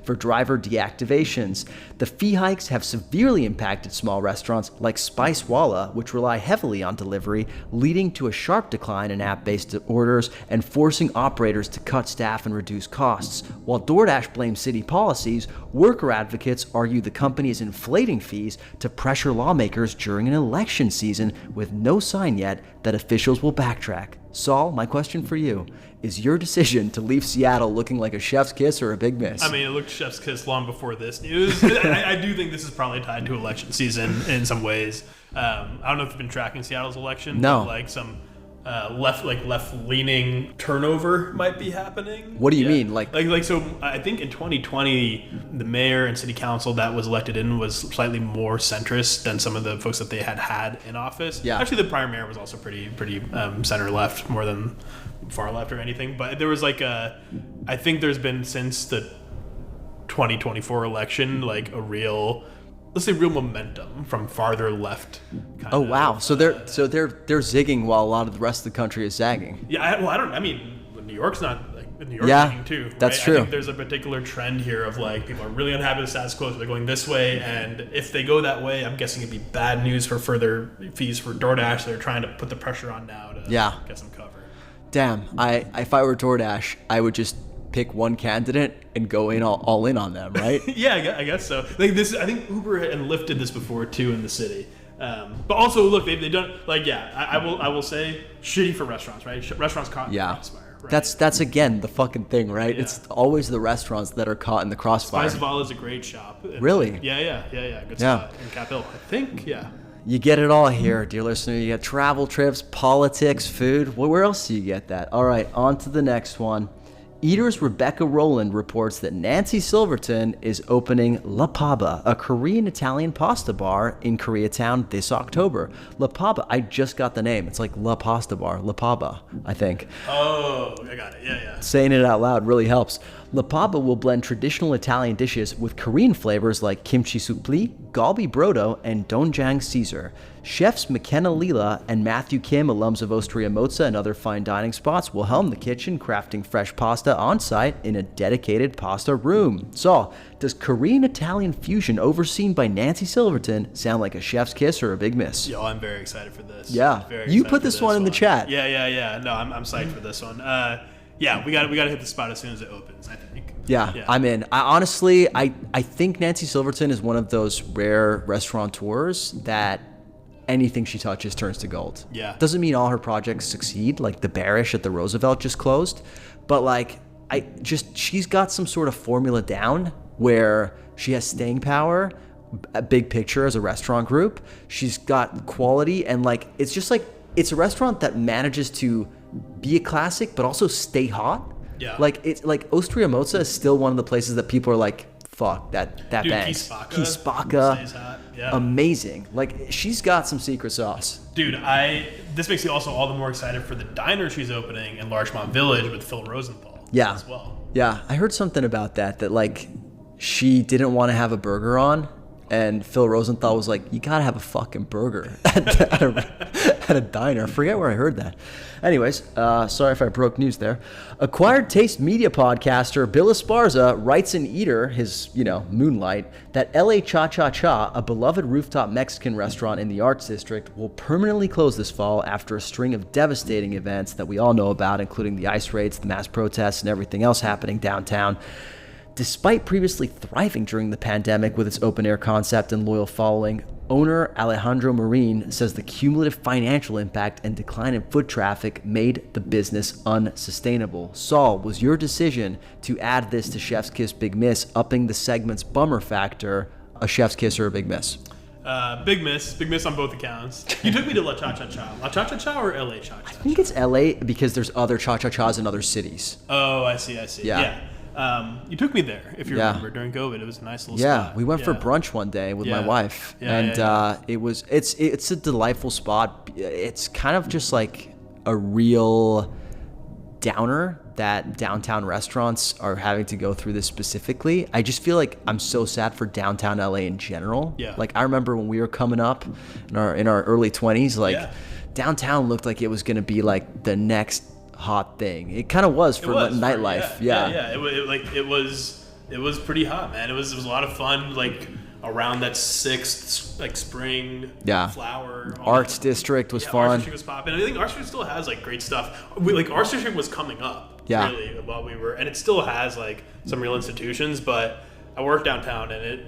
for driver deactivations. The fee hikes have severely impacted small restaurants like Spicewalla, which rely heavily on delivery, leading to a sharp decline in app-based orders and forcing operators to cut staff and reduce costs. While DoorDash blames city policies, worker advocates argue the company is inflating fees to pressure lawmakers during an election season with no sign yet that officials will backtrack. Saul, my question for you, is your decision to leave Seattle looking like a chef's kiss or a big miss? I mean, it looked chef's kiss long before this news. I do think this is probably tied to election season in some ways. I don't know if you've been tracking Seattle's election. No. But like some left-leaning turnover might be happening. What do you mean? Like so I think in 2020, the mayor and city council that was elected in was slightly more centrist than some of the folks that they had in office. Yeah. Actually, the prior mayor was also pretty center-left, more than far left or anything. But there was I think there's been since the 2024 election, like a real momentum from farther left. Oh wow! So they're zigging while a lot of the rest of the country is zagging. Yeah, New York's not New York's zagging too. Right? That's true. I think there's a particular trend here of like people are really unhappy with the status quo, so they're going this way, and if they go that way, I'm guessing it'd be bad news for further fees for DoorDash. So they're trying to put the pressure on now to get some cover. Damn, if I were DoorDash, I would just pick one candidate and go in all in on them, right? Yeah, I guess so. Like this, I think Uber and Lyft did this before too in the city. But also, look, they've done I will say shitty for restaurants, right? Restaurants caught in the crossfire. Right? That's again the fucking thing, right? Yeah. It's always the restaurants that are caught in the crossfire. Spice Val is a great shop. Really? Yeah. Good spot in Cap Hill, I think. Yeah. You get it all here, dear listener. You get travel trips, politics, food. Where else do you get that? All right, on to the next one. Eater's Rebecca Rowland reports that Nancy Silverton is opening La Paba, a Korean-Italian pasta bar in Koreatown this October. La Paba, I just got the name. It's like La Pasta Bar, La Paba, I think. Oh, I got it. Yeah. Saying it out loud really helps. La Paba will blend traditional Italian dishes with Korean flavors like kimchi suppli, galbi brodo, and doenjang Caesar. Chefs McKenna Lila and Matthew Kim, alums of Osteria Mozza and other fine dining spots, will helm the kitchen, crafting fresh pasta on site in a dedicated pasta room. So, does Korean-Italian fusion overseen by Nancy Silverton sound like a chef's kiss or a big miss? Yo, I'm very excited for this. Yeah, you put this one in the chat. Yeah. No, I'm psyched for this one. Yeah, we got to hit the spot as soon as it opens, I think. Yeah. I'm in. I think Nancy Silverton is one of those rare restaurateurs that anything she touches turns to gold. Yeah. Doesn't mean all her projects succeed, like the Barish at the Roosevelt just closed, but she's got some sort of formula down where she has staying power, a big picture as a restaurant group. She's got quality, and it's a restaurant that manages to be a classic but also stay hot. Yeah. It's like Osteria Mozza is still one of the places that people are like, fuck, that bangs. Keith Spaka stays hot. Yeah. Amazing. She's got some secret sauce. Dude, this makes me also all the more excited for the diner she's opening in Larchmont Village with Phil Rosenthal as well. Yeah, I heard something about that she didn't want to have a burger on, and Phil Rosenthal was like, you gotta have a fucking burger at a diner. I forget where I heard that. Anyways, sorry if I broke news there. Acquired Taste media podcaster Bill Esparza writes in Eater, his, Moonlight, that LA Cha Cha Cha, a beloved rooftop Mexican restaurant in the Arts District, will permanently close this fall after a string of devastating events that we all know about, including the ice raids, the mass protests, and everything else happening downtown. Despite previously thriving during the pandemic with its open-air concept and loyal following, owner Alejandro Marin says the cumulative financial impact and decline in foot traffic made the business unsustainable. Saul, was your decision to add this to Chef's Kiss Big Miss, upping the segment's bummer factor, a Chef's Kiss or a big miss? Big miss on both accounts. You took me to La Cha Cha Cha. La Cha Cha Cha or LA Cha Cha Cha? I think it's LA because there's other Cha Cha Chas in other cities. Oh, I see. Yeah. You took me there, if you remember, during COVID. It was a nice little spot. Yeah, we went for brunch one day with my wife, it's a delightful spot. It's kind of just like a real downer that downtown restaurants are having to go through this specifically. I just feel like I'm so sad for downtown LA in general. Yeah. I remember when we were coming up in our early 20s, downtown looked like it was going to be like the next hot thing. It kind of was for nightlife. It was pretty hot, man. It was a lot of fun, around that 6th spring flower. Arts District was fun. Arts District was popping. I think Arts District still has great stuff. Arts District was coming up. really, while we were, and it still has like some real institutions, but I work downtown and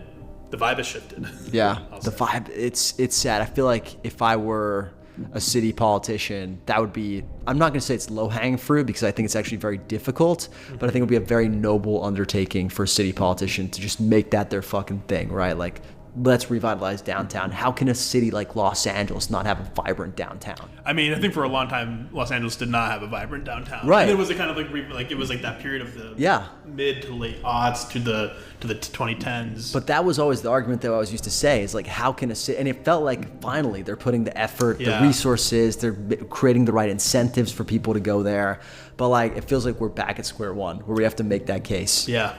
the vibe has shifted. Yeah, the vibe, it's sad. I feel like if I were a city politician, that would be, I'm not going to say it's low-hanging fruit because I think it's actually very difficult, but I think it would be a very noble undertaking for a city politician to just make that their fucking thing, right? Like, let's revitalize downtown. How can a city like Los Angeles not have a vibrant downtown? I mean, I think for a long time, Los Angeles did not have a vibrant downtown. Right. And it was a kind of like it was like that period of the mid to late aughts to the 2010s. But that was always the argument that I always used to say is like, how can a city, and it felt like finally they're putting the effort, the resources, they're creating the right incentives for people to go there. But like, it feels like we're back at square one where we have to make that case. Yeah,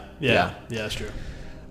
that's true.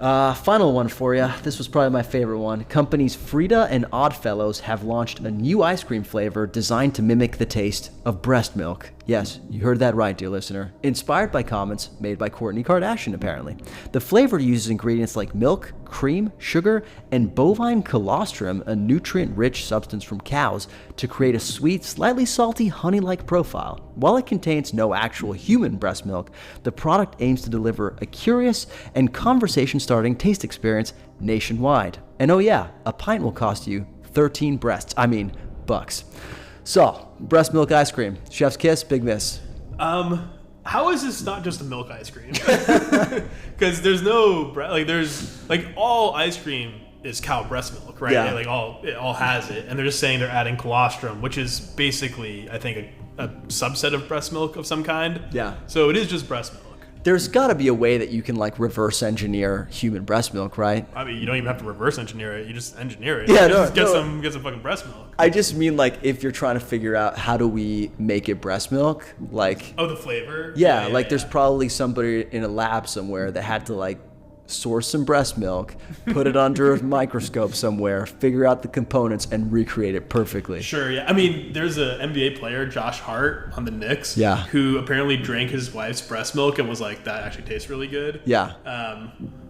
Final one for you. This was probably my favorite one. Companies Frida and Oddfellows have launched a new ice cream flavor designed to mimic the taste of breast milk. Yes, you heard that right, dear listener. Inspired by comments made by Kourtney Kardashian, apparently. The flavor uses ingredients like milk, cream, sugar, and bovine colostrum, a nutrient-rich substance from cows, to create a sweet, slightly salty, honey-like profile. While it contains no actual human breast milk, the product aims to deliver a curious and conversation-starting taste experience nationwide. And oh yeah, a pint will cost you 13 bucks. So, breast milk ice cream. Chef's kiss, big miss. How is this not just a milk ice cream? Because there's no there's all ice cream is cow breast milk, right? Yeah. It all has it, and they're just saying they're adding colostrum, which is basically, I think, a subset of breast milk of some kind. Yeah. So it is just breast milk. There's got to be a way that you can like reverse engineer human breast milk, right? I mean, you don't even have to reverse engineer it. You just engineer it. Yeah, Get some fucking breast milk. I just mean like if you're trying to figure out how do we make it breast milk, like the flavor. Yeah, there's probably somebody in a lab somewhere that had to like source some breast milk, put it under a microscope somewhere, figure out the components, and recreate it perfectly. Sure, yeah. I mean, there's an NBA player, Josh Hart, on the Knicks, yeah, who apparently drank his wife's breast milk and was like, that actually tastes really good. Yeah.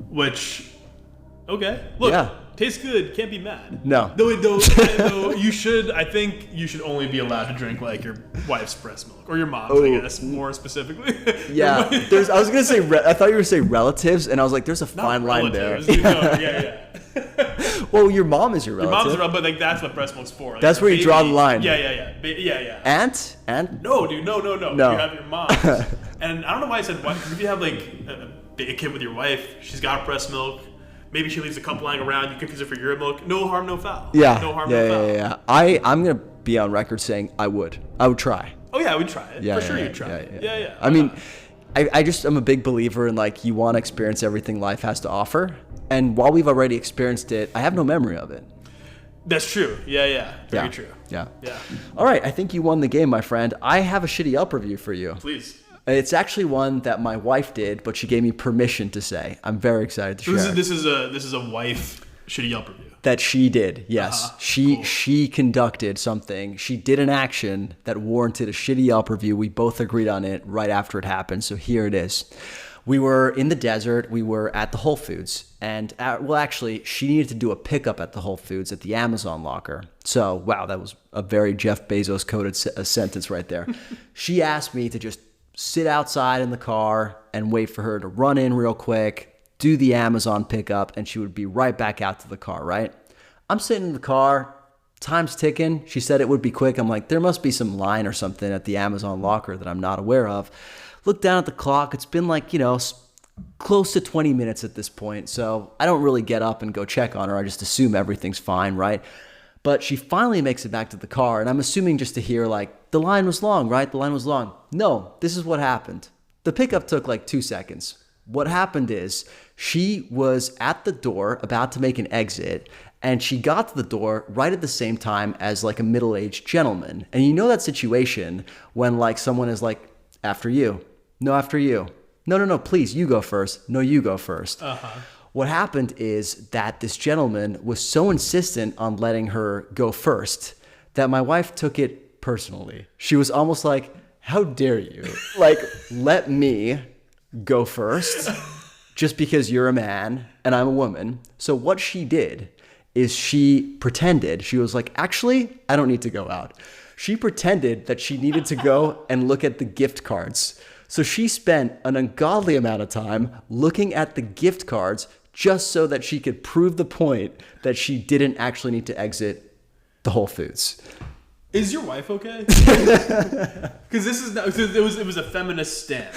Which, okay. Look, yeah. Tastes good, can't be mad. No. Though I think you should only be allowed to drink like your wife's breast milk, or your mom's, I guess, more specifically. Yeah. I was going to say, I thought you were going to say relatives, and I was like, there's a fine line there. Well, your mom is your relative. Your mom's your but like that's what breast milk's for. Like, that's where you draw the line. Yeah. Aunt? No, dude, no. You have your mom. And I don't know why I said wife, because if you have like a big kid with your wife, she's got breast milk. Maybe she leaves a cup lying around. You confuse her for your milk. No harm, no foul. Yeah. No harm, no foul. Yeah. I'm gonna be on record saying I would try. Oh yeah, I would try it. You'd try it. Yeah. I mean, I'm a big believer in like you want to experience everything life has to offer. And while we've already experienced it, I have no memory of it. That's true. Yeah. Very true. Yeah. All right, I think you won the game, my friend. I have a shitty Yelp review for you. Please. It's actually one that my wife did, but she gave me permission to say. I'm very excited to share. This is a wife shitty Yelp review. That she did, yes. She conducted something. She did an action that warranted a shitty Yelp review. We both agreed on it right after it happened, so here it is. We were in the desert. We were at the Whole Foods. And, actually, she needed to do a pickup at the Whole Foods at the Amazon locker. So, wow, that was a very Jeff Bezos-coded sentence right there. She asked me to just sit outside in the car and wait for her to run in real quick, do the Amazon pickup, and she would be right back out to the car, right? I'm sitting in the car, time's ticking. She said it would be quick. I'm like, there must be some line or something at the Amazon locker that I'm not aware of. Look down at the clock. It's been like, close to 20 minutes at this point. So I don't really get up and go check on her. I just assume everything's fine, right? But she finally makes it back to the car, and I'm assuming just to hear, like, the line was long, right? The line was long. No, this is what happened. The pickup took like 2 seconds. What happened is she was at the door about to make an exit, and she got to the door right at the same time as like a middle-aged gentleman. And you know that situation when like someone is like, after you. No, after you. No, please, you go first. No, you go first. What happened is that this gentleman was so insistent on letting her go first that my wife took it personally. She was almost like, how dare you? Like, let me go first just because you're a man and I'm a woman. So what she did is she pretended. She was like, actually, I don't need to go out. She pretended that she needed to go and look at the gift cards. So she spent an ungodly amount of time looking at the gift cards just so that she could prove the point that she didn't actually need to exit the Whole Foods. Is your wife okay? Because this is not, it was a feminist stand.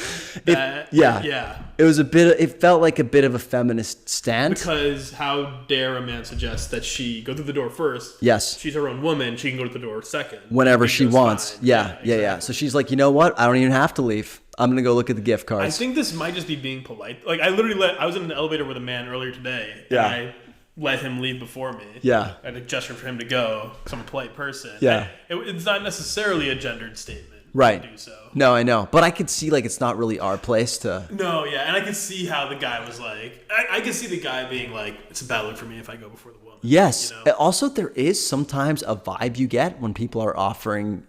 It felt like a bit of a feminist stand. Because how dare a man suggest that she go through the door first? Yes. She's her own woman. She can go to the door second. Whenever she wants. Fine. Yeah. Exactly. So she's like, you know what? I don't even have to leave. I'm going to go look at the gift cards. I think this might just be being polite. Like, I was in an elevator with a man earlier today. Yeah. And I let him leave before me. Yeah. I had a gesture for him to go because I'm a polite person. Yeah. It's not necessarily a gendered statement. Right. To do so. No, I know. But I could see, like, it's not really our place to... No, yeah. And I could see how the guy was like... I could see the guy being like, it's a bad look for me if I go before the woman. Yes. You know? Also, there is sometimes a vibe you get when people are offering...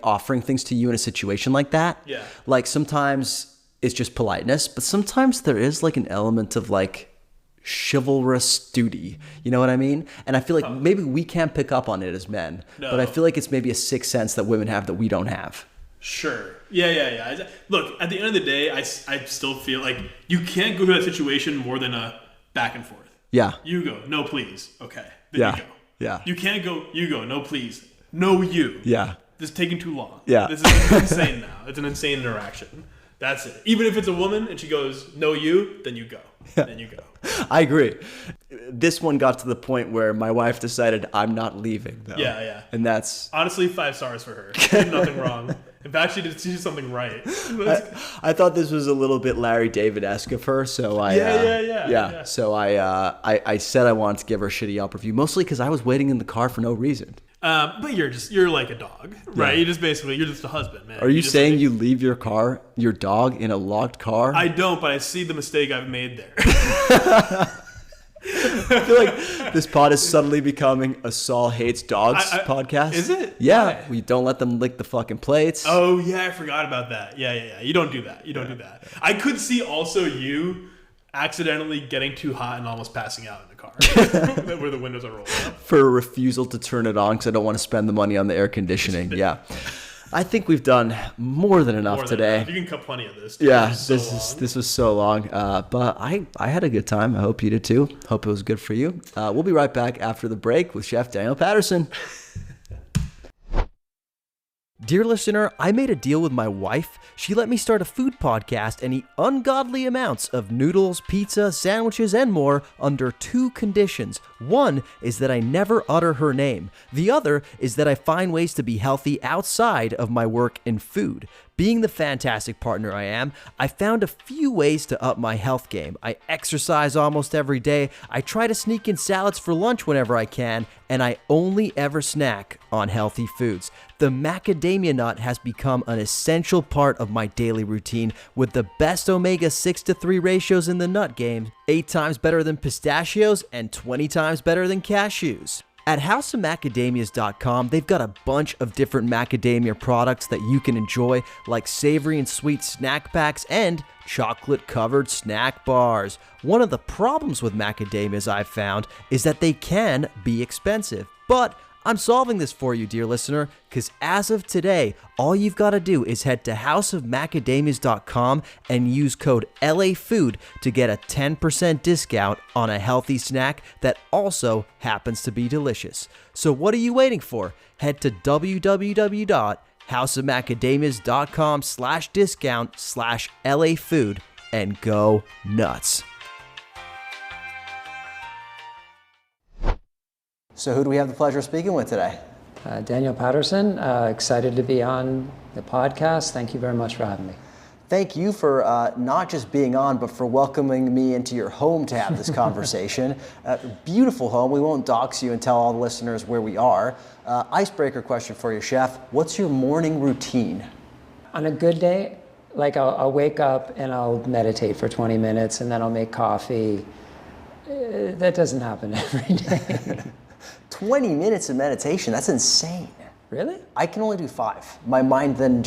offering things to you in a situation like that. Yeah. Like, sometimes it's just politeness, but sometimes there is, like, an element of, like, chivalrous duty. You know what I mean? And I feel like maybe we can't pick up on it as men, but I feel like it's maybe a sixth sense that women have that we don't have. Sure. Yeah. Look, at the end of the day, I still feel like you can't go to that situation more than a back and forth. Yeah. You go, no, please. Okay. Then you go. Yeah. You can't go, you go, no, please. No, you. Yeah. This is taking too long. Yeah. This is insane now. It's an insane interaction. That's it. Even if it's a woman and she goes, no, you, then you go. Then you go. I agree. This one got to the point where my wife decided I'm not leaving, though. Yeah. And that's... Honestly, 5 stars for her. She did nothing wrong. In fact, she did something right. I thought this was a little bit Larry David-esque of her, so I... Yeah. So I said I wanted to give her a shitty Yelp review, mostly because I was waiting in the car for no reason. But you're like a dog, right? Yeah. You're just a husband, man. Are you saying you leave your dog in a locked car? I don't, but I see the mistake I've made there. I feel like this pod is suddenly becoming a Saul Hates Dogs podcast. Is it? Yeah. Why? We don't let them lick the fucking plates. Oh, yeah, I forgot about that. Yeah. You don't do that. Do that. I could see also you accidentally getting too hot and almost passing out in the car where the windows are rolled up. For a refusal to turn it on because I don't want to spend the money on the air conditioning. Yeah. I think we've done more than enough today. You can cut plenty of this. Yeah, this was so long. But I had a good time. I hope you did too. Hope it was good for you. We'll be right back after the break with Chef Daniel Patterson. Dear listener, I made a deal with my wife. She let me start a food podcast and eat ungodly amounts of noodles, pizza, sandwiches, and more under 2 conditions. One is that I never utter her name. The other is that I find ways to be healthy outside of my work in food. Being the fantastic partner I am, I found a few ways to up my health game. I exercise almost every day, I try to sneak in salads for lunch whenever I can, and I only ever snack on healthy foods. The macadamia nut has become an essential part of my daily routine with the best omega-6 to 3 ratios in the nut game, 8 times better than pistachios and 20 times better than cashews. At houseofmacadamias.com, they've got a bunch of different macadamia products that you can enjoy, like savory and sweet snack packs and chocolate-covered snack bars. One of the problems with macadamias I've found is that they can be expensive, but I'm solving this for you, dear listener, because as of today, all you've got to do is head to houseofmacadamias.com and use code LAFOOD to get a 10% discount on a healthy snack that also happens to be delicious. So what are you waiting for? Head to www.houseofmacadamias.com/discount/LAFood and go nuts. So who do we have the pleasure of speaking with today? Daniel Patterson, excited to be on the podcast. Thank you very much for having me. Thank you for not just being on, but for welcoming me into your home to have this conversation. Beautiful home. We won't dox you and tell all the listeners where we are. Icebreaker question for you, Chef. What's your morning routine? On a good day, like I'll wake up and I'll meditate for 20 minutes and then I'll make coffee. That doesn't happen every day. 20 minutes of meditation, that's insane. Really? I can only do 5. My mind then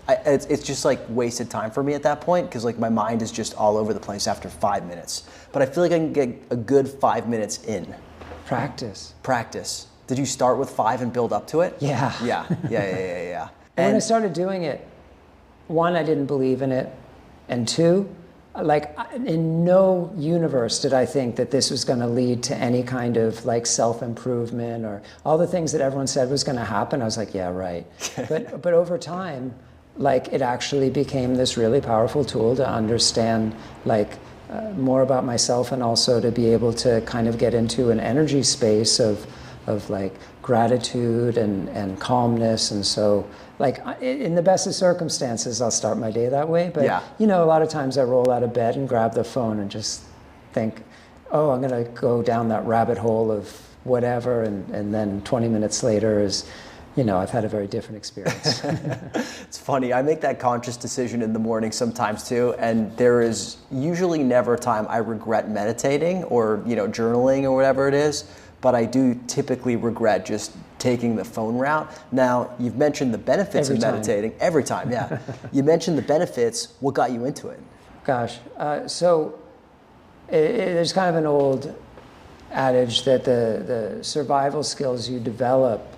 it's just like wasted time for me at that point because like my mind is just all over the place after 5 minutes. But I feel like I can get a good 5 minutes in. Practice. Did you start with 5 and build up to it? Yeah. Yeah. And when I started doing it, one, I didn't believe in it. And two, like in no universe did I think that this was going to lead to any kind of like self-improvement or all the things that everyone said was going to happen. I was like, yeah, right. But over time, like it actually became this really powerful tool to understand like more about myself, and also to be able to kind of get into an energy space of like gratitude and calmness. And so like in the best of circumstances, I'll start my day that way. But you know, a lot of times I roll out of bed and grab the phone and just think, oh, I'm going to go down that rabbit hole of whatever. And then 20 minutes later is, you know, I've had a very different experience. It's funny. I make that conscious decision in the morning sometimes too. And there is usually never a time I regret meditating or, you know, journaling or whatever it is. But I do typically regret just taking the phone route. Now, you've mentioned the benefits of meditating. Every time, yeah. You mentioned the benefits. What got you into it? Gosh, so there's kind of an old adage that the survival skills you develop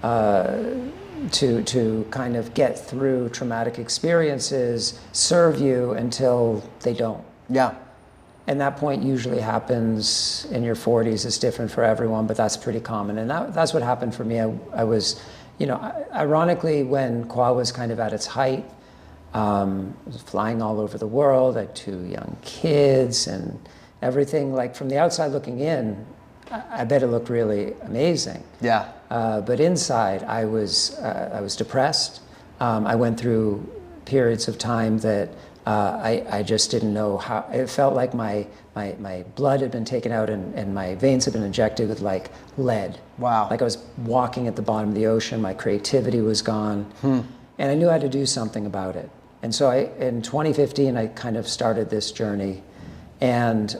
to kind of get through traumatic experiences serve you until they don't. Yeah. And that point usually happens in your 40s. It's different for everyone, but that's pretty common. And that's what happened for me. I was, you know, ironically, when Kwa was kind of at its height, I was flying all over the world. I had 2 young kids and everything. Like from the outside looking in, I bet it looked really amazing. Yeah. But inside, I was depressed. I went through periods of time that I just didn't know how. It felt like my blood had been taken out and my veins had been injected with like lead. Wow. Like I was walking at the bottom of the ocean. My creativity was gone. And I knew I had to do something about it. And so in 2015, I kind of started this journey. And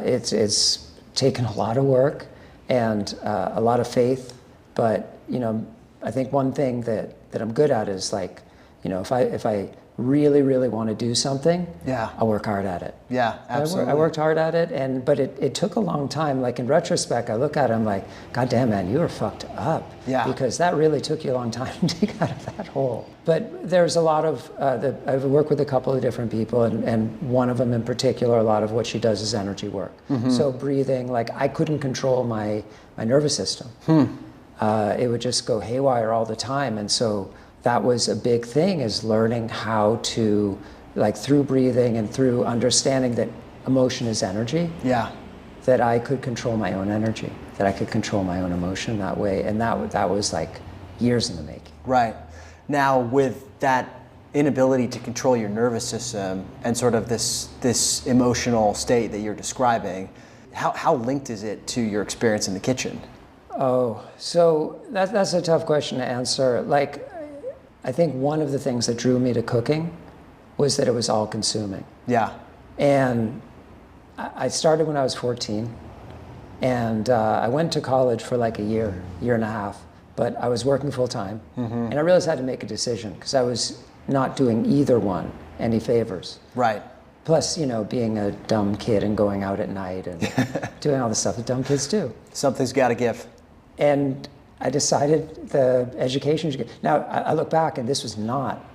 it's taken a lot of work and a lot of faith. But, you know, I think one thing that I'm good at is like, you know, if I really, really want to do something, I'll work hard at it. Yeah, absolutely. I worked hard at it, but it took a long time. Like in retrospect, I look at it, I'm like, God damn, man, you were fucked up. Yeah. Because that really took you a long time to get out of that hole. But there's a lot of, I've worked with a couple of different people, and one of them in particular, a lot of what she does is energy work. So breathing, like I couldn't control my nervous system. It would just go haywire all the time. And so that was a big thing, is learning how to, like through breathing and through understanding that emotion is energy, that I could control my own energy, that I could control my own emotion that way. And that was like years in the making. Right. Now with that inability to control your nervous system and sort of this emotional state that you're describing, how linked is it to your experience in the kitchen? Oh, so that's a tough question to answer. Like, I think one of the things that drew me to cooking was that it was all-consuming. Yeah. And I started when I was 14, and I went to college for like a year and a half, but I was working full-time, and I realized I had to make a decision because I was not doing either one any favors. Right. Plus, you know, being a dumb kid and going out at night and doing all the stuff that dumb kids do. Something's got to give. And I decided the education should get. Now, I look back and this was not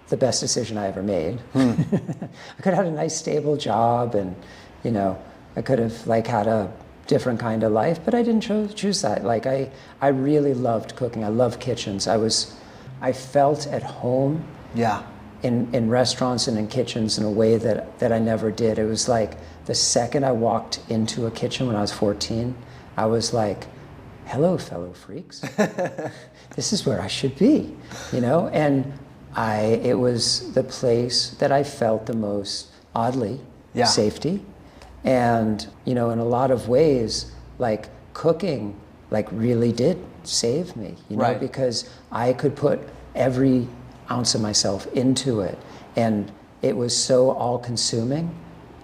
the best decision I ever made. I could have had a nice stable job and, you know, I could have like had a different kind of life, but I didn't choose that. Like I really loved cooking. I love kitchens. I felt at home in restaurants and in kitchens in a way that I never did. It was like the second I walked into a kitchen when I was 14, I was like, hello, fellow freaks. This is where I should be, you know? And it was the place that I felt the most, oddly, safety. And, you know, in a lot of ways, like cooking, like really did save me, you know, because I could put every ounce of myself into it. And it was so all-consuming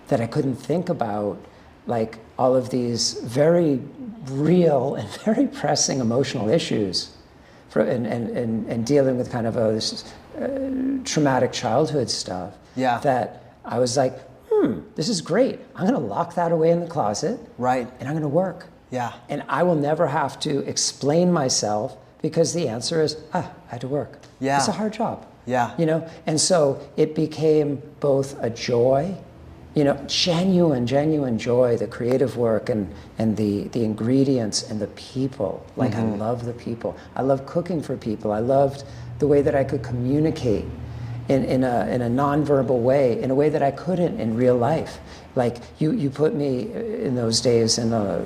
that I couldn't think about like all of these very real and very pressing emotional issues and dealing with kind of this traumatic childhood stuff. That I was like, this is great. I'm going to lock that away in the closet. And I'm going to work. And I will never have to explain myself because the answer is, I had to work. It's a hard job. Yeah. You know, and so it became both a joy, you know, genuine joy, the creative work and the ingredients and the people. Like I love the people. I love cooking for people. I loved the way that I could communicate in a nonverbal way, in a way that I couldn't in real life. Like you put me in those days in a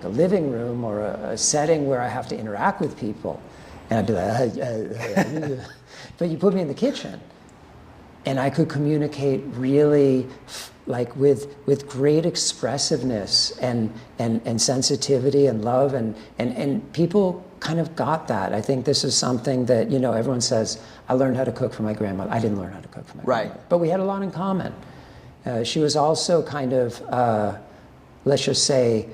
living room or a setting where I have to interact with people, and I'd be like, but you put me in the kitchen, and I could communicate really like with great expressiveness and sensitivity and love, and people kind of got that. I think this is something that, you know, everyone says, I learned how to cook from my grandmother. I didn't learn how to cook from my grandmother. But we had a lot in common. She was also kind of, let's just say,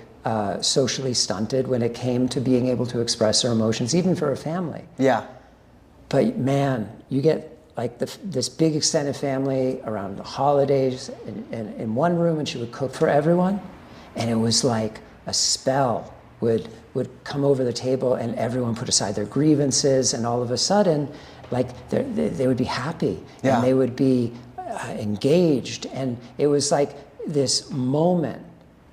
socially stunted when it came to being able to express her emotions, even for a family. Yeah. But man, you get like this big extended family around the holidays in one room, and she would cook for everyone. And it was like a spell would come over the table, and everyone put aside their grievances, and all of a sudden, like they would be happy, and they would be engaged. And it was like this moment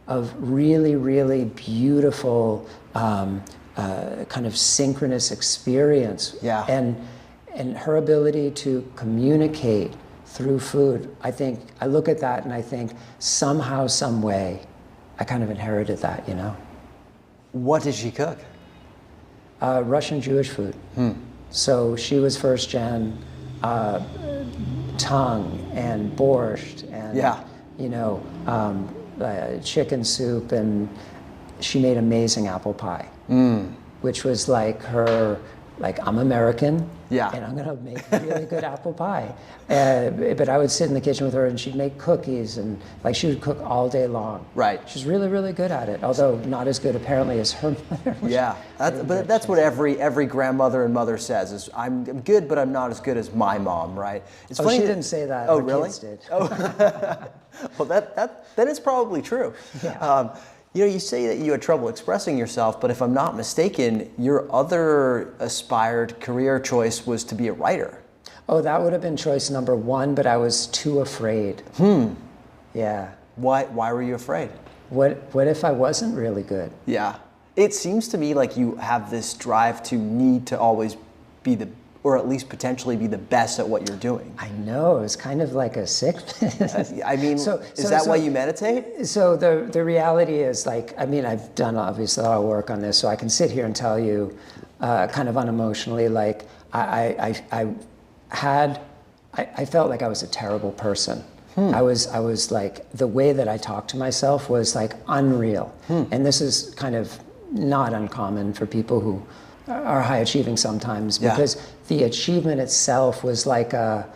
of really, really beautiful kind of synchronous experience. Yeah. And her ability to communicate through food, I think, I look at that and I think somehow, some way, I kind of inherited that, you know? What did she cook? Russian Jewish food. So she was first gen, tongue and borscht and, you know, chicken soup, and she made amazing apple pie, which was like her, like, I'm American, and I'm gonna make really good apple pie. But I would sit in the kitchen with her, and she'd make cookies, and like she would cook all day long. Right. She's really, really good at it, although not as good apparently as her mother. Yeah, but that's what every grandmother and mother says is, I'm good, but I'm not as good as my mom, right? It's funny. She didn't say that. Oh, her really? Kids did. Oh, well, that is probably true. Yeah. You know, you say that you had trouble expressing yourself, but if I'm not mistaken, your other aspired career choice was to be a writer. Oh, that would have been choice number one, but I was too afraid. Yeah. Why were you afraid? What if I wasn't really good? Yeah. It seems to me like you have this drive to need to always be or at least potentially be the best at what you're doing. I know, it's kind of like a sickness. I mean, is that why you meditate? So the reality is, like, I mean, I've done obviously a lot of work on this, so I can sit here and tell you kind of unemotionally, like, I felt like I was a terrible person. I was like, the way that I talked to myself was like unreal. And this is kind of not uncommon for people who are high achieving sometimes, because the achievement itself was like a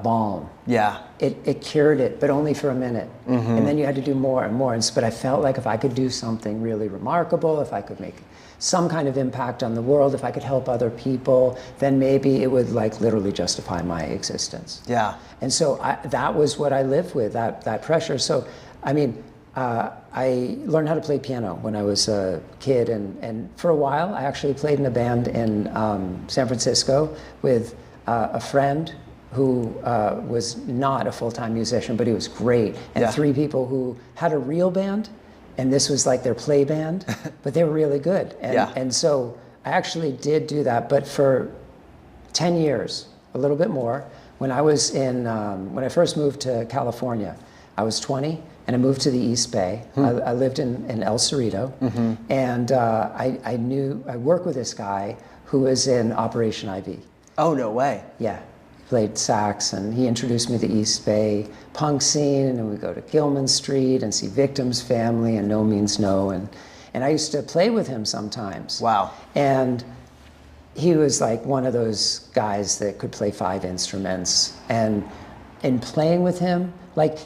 balm. Yeah. It cured it, but only for a minute. And then you had to do more and more. But I felt like if I could do something really remarkable, if I could make some kind of impact on the world, if I could help other people, then maybe it would like literally justify my existence. Yeah. And so that was what I lived with, that pressure. So, I mean, I learned how to play piano when I was a kid, and for a while I actually played in a band in San Francisco with a friend who was not a full-time musician, but he was great, and three people who had a real band, and this was like their play band, but they were really good. And so I actually did do that, but for 10 years, a little bit more, when I was when I first moved to California, I was 20, and I moved to the East Bay. I lived in El Cerrito, and I worked with this guy who was in Operation Ivy. Oh, no way. Yeah, he played sax, and he introduced me to the East Bay punk scene, and we go to Gilman Street and see Victim's Family and No Means No, and I used to play with him sometimes. Wow. And he was like one of those guys that could play 5 instruments, and in playing with him, like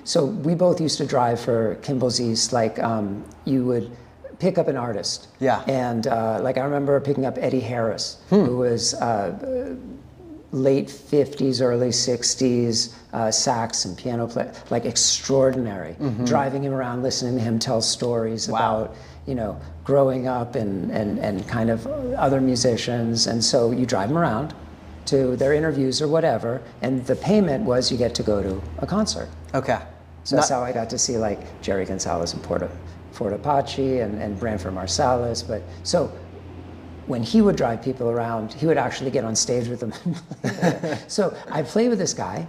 so we both used to drive for Kimball's East, like you would pick up an artist. Yeah. And like I remember picking up Eddie Harris, who was late 50s, early 60s, sax and piano player, like extraordinary. Driving him around, listening to him tell stories about, you know, growing up and kind of other musicians. And so you drive him around, to their interviews or whatever, and the payment was you get to go to a concert. Okay. So that's how I got to see like Jerry Gonzalez and Fort Apache and Branford Marsalis. But so when he would drive people around, he would actually get on stage with them. So I played with this guy,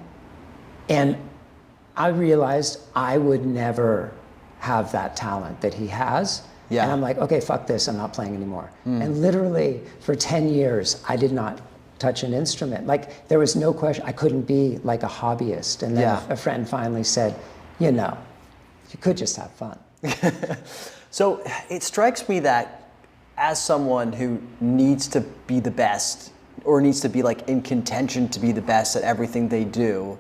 and I realized I would never have that talent that he has. Yeah. And I'm like, okay, fuck this, I'm not playing anymore. And literally for 10 years, I did not touch an instrument. Like, there was no question, I couldn't be like a hobbyist. And then a friend finally said, you could just have fun. So it strikes me that as someone who needs to be the best, or needs to be like in contention to be the best at everything they do,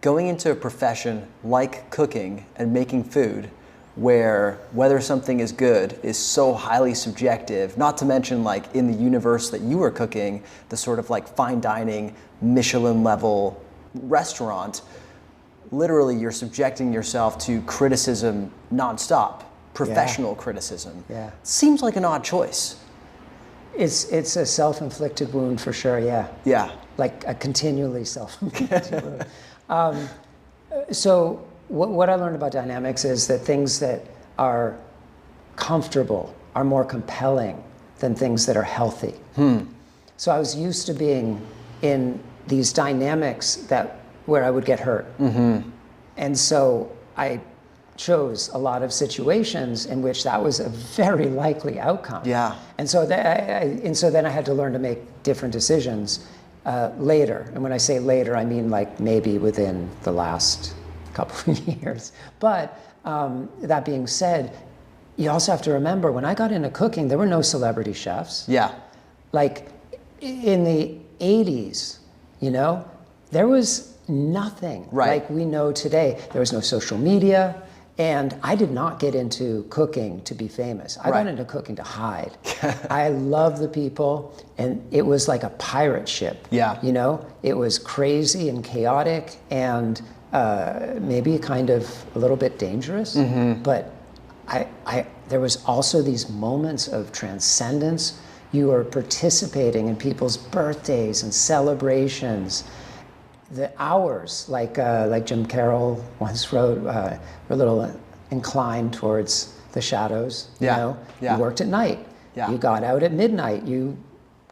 going into a profession like cooking and making food, where whether something is good is so highly subjective, not to mention like in the universe that you were cooking, the sort of like fine dining, Michelin level restaurant, literally you're subjecting yourself to criticism nonstop, professional criticism. Yeah. Seems like an odd choice. It's a self-inflicted wound for sure, yeah. Yeah. Like a continually self-inflicted wound. So what I learned about dynamics is that things that are comfortable are more compelling than things that are healthy. So I was used to being in these dynamics where I would get hurt. And so I chose a lot of situations in which that was a very likely outcome. Yeah. And so then I had to learn to make different decisions later. And when I say later, I mean like maybe within the last couple of years. But that being said, you also have to remember, when I got into cooking, there were no celebrity chefs. Yeah. Like in the 80s, there was nothing like we know today. There was no social media. And I did not get into cooking to be famous. I got into cooking to hide. I love the people, and it was like a pirate ship. Yeah. It was crazy and chaotic and maybe kind of a little bit dangerous. But there was also these moments of transcendence. You were participating in people's birthdays and celebrations. The hours, like Jim Carroll once wrote, were a little inclined towards the shadows. You worked at night. You got out at midnight. You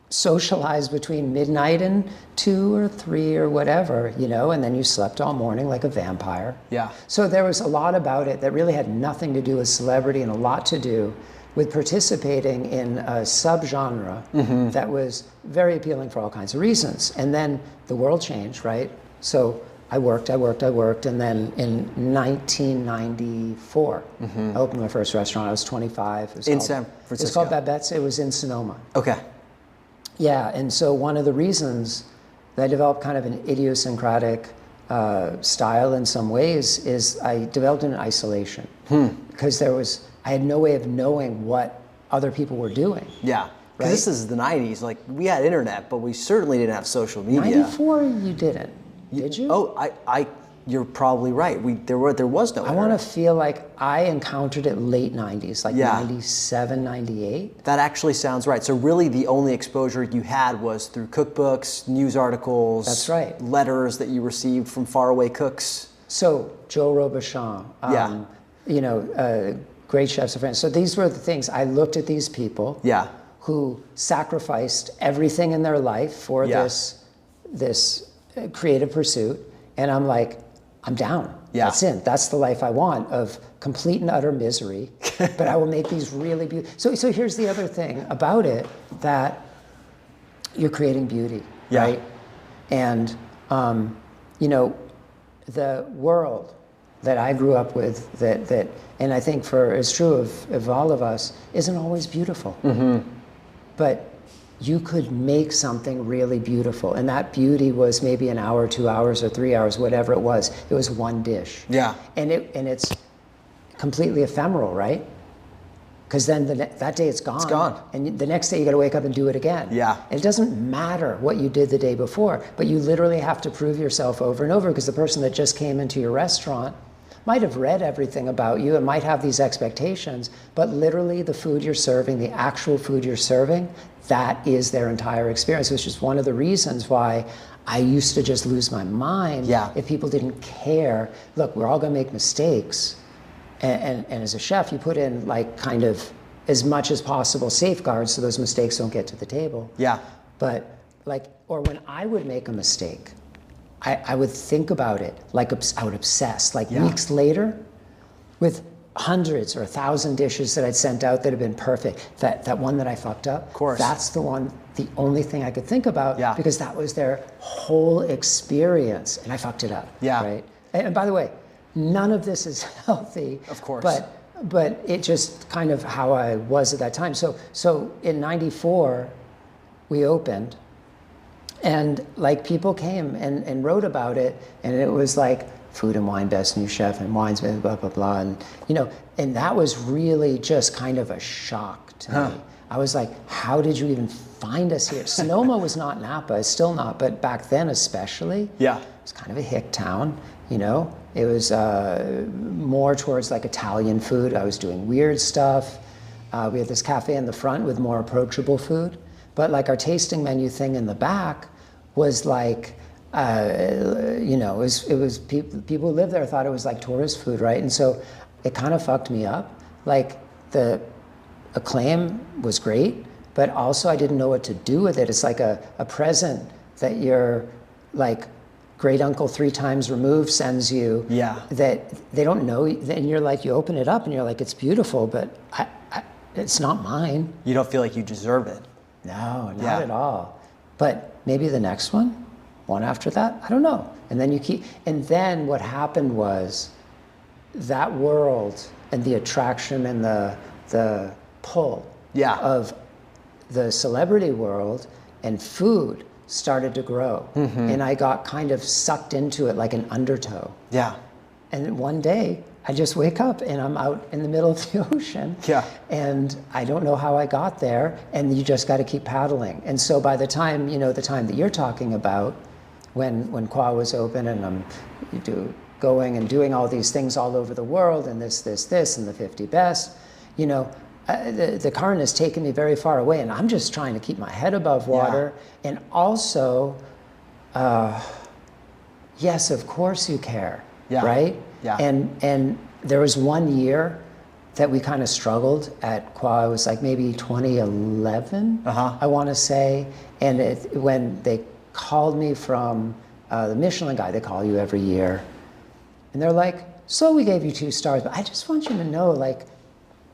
socialized between midnight and 2 or 3 or whatever, and then you slept all morning like a vampire. Yeah. So there was a lot about it that really had nothing to do with celebrity and a lot to do with participating in a subgenre that was very appealing for all kinds of reasons. And then the world changed, right? So I worked, and then in 1994, I opened my first restaurant. I was 25. In San Francisco? It's called Babette's. It was in Sonoma. Okay. Yeah, and so one of the reasons that I developed kind of an idiosyncratic style in some ways is I developed it in isolation. Because I had no way of knowing what other people were doing. Yeah. Because this is the 90s. Like, we had internet, but we certainly didn't have social media. 94, you didn't. Did you? Oh, you're probably right. There was no internet. I want to feel like I encountered it late 90s, like 97, 98. That actually sounds right. So really the only exposure you had was through cookbooks, news articles. That's right. Letters that you received from faraway cooks. So Joe Robuchon, great chefs of France. So these were the things. I looked at these people who sacrificed everything in their life for this creative pursuit. And I'm like, I'm down. That's it. That's the life I want, of complete and utter misery. But I will make these really beautiful. So here's the other thing about it, that you're creating beauty, right? And, the world that I grew up with, that and I think it's true of all of us, isn't always beautiful. But you could make something really beautiful, and that beauty was maybe an hour, 2 hours, or 3 hours, whatever it was. It was one dish. Yeah. And it's completely ephemeral, right? Because then that day it's gone. It's gone. And the next day you got to wake up and do it again. Yeah. And it doesn't matter what you did the day before, but you literally have to prove yourself over and over, because the person that just came into your restaurant might have read everything about you and might have these expectations, but literally the food you're serving, the actual food you're serving, that is their entire experience, which is one of the reasons why I used to just lose my mind if people didn't care. Look, we're all gonna make mistakes. And as a chef, you put in like kind of as much as possible safeguards so those mistakes don't get to the table. Yeah. But like, or when I would make a mistake, I would think about it, like I would obsess. Like weeks later, with hundreds or 1,000 dishes that I'd sent out that had been perfect, that one that I fucked up, of course, that's the only thing I could think about, because that was their whole experience, and I fucked it up. Yeah. Right. And by the way, none of this is healthy. Of course. But it just kind of how I was at that time. So in '94, we opened. And like people came and wrote about it, and it was like Food and Wine Best New Chef and Wines blah blah blah, and and that was really just kind of a shock to me. I was like, how did you even find us here? Sonoma was not Napa, it's still not, but back then especially, it was kind of a hick town. It was more towards like Italian food. I was doing weird stuff. We had this cafe in the front with more approachable food. But like our tasting menu thing in the back was like, it was people who lived there thought it was like tourist food, right? And so it kind of fucked me up. Like the acclaim was great, but also I didn't know what to do with it. It's like a present that your like great uncle 3 times removed sends you that they don't know, and you're like, you open it up and you're like, it's beautiful, but it's not mine. You don't feel like you deserve it. No, not at all. But maybe the next one after that, I don't know. And then and then what happened was that world and the attraction and the pull of the celebrity world and food started to grow. And I got kind of sucked into it like an undertow. Yeah. And then one day, I just wake up and I'm out in the middle of the ocean. Yeah. And I don't know how I got there, and you just got to keep paddling. And so by the time, the time that you're talking about, when Kwa was open and I'm going and doing all these things all over the world and this, and the 50 best, the current has taken me very far away, and I'm just trying to keep my head above water. And also, yes, of course you care, right? Yeah. And there was one year that we kind of struggled at Kwa. It was like maybe 2011, I want to say. And when they called me from the Michelin guy, they call you every year, and they're like, so we gave you 2 stars, but I just want you to know, like,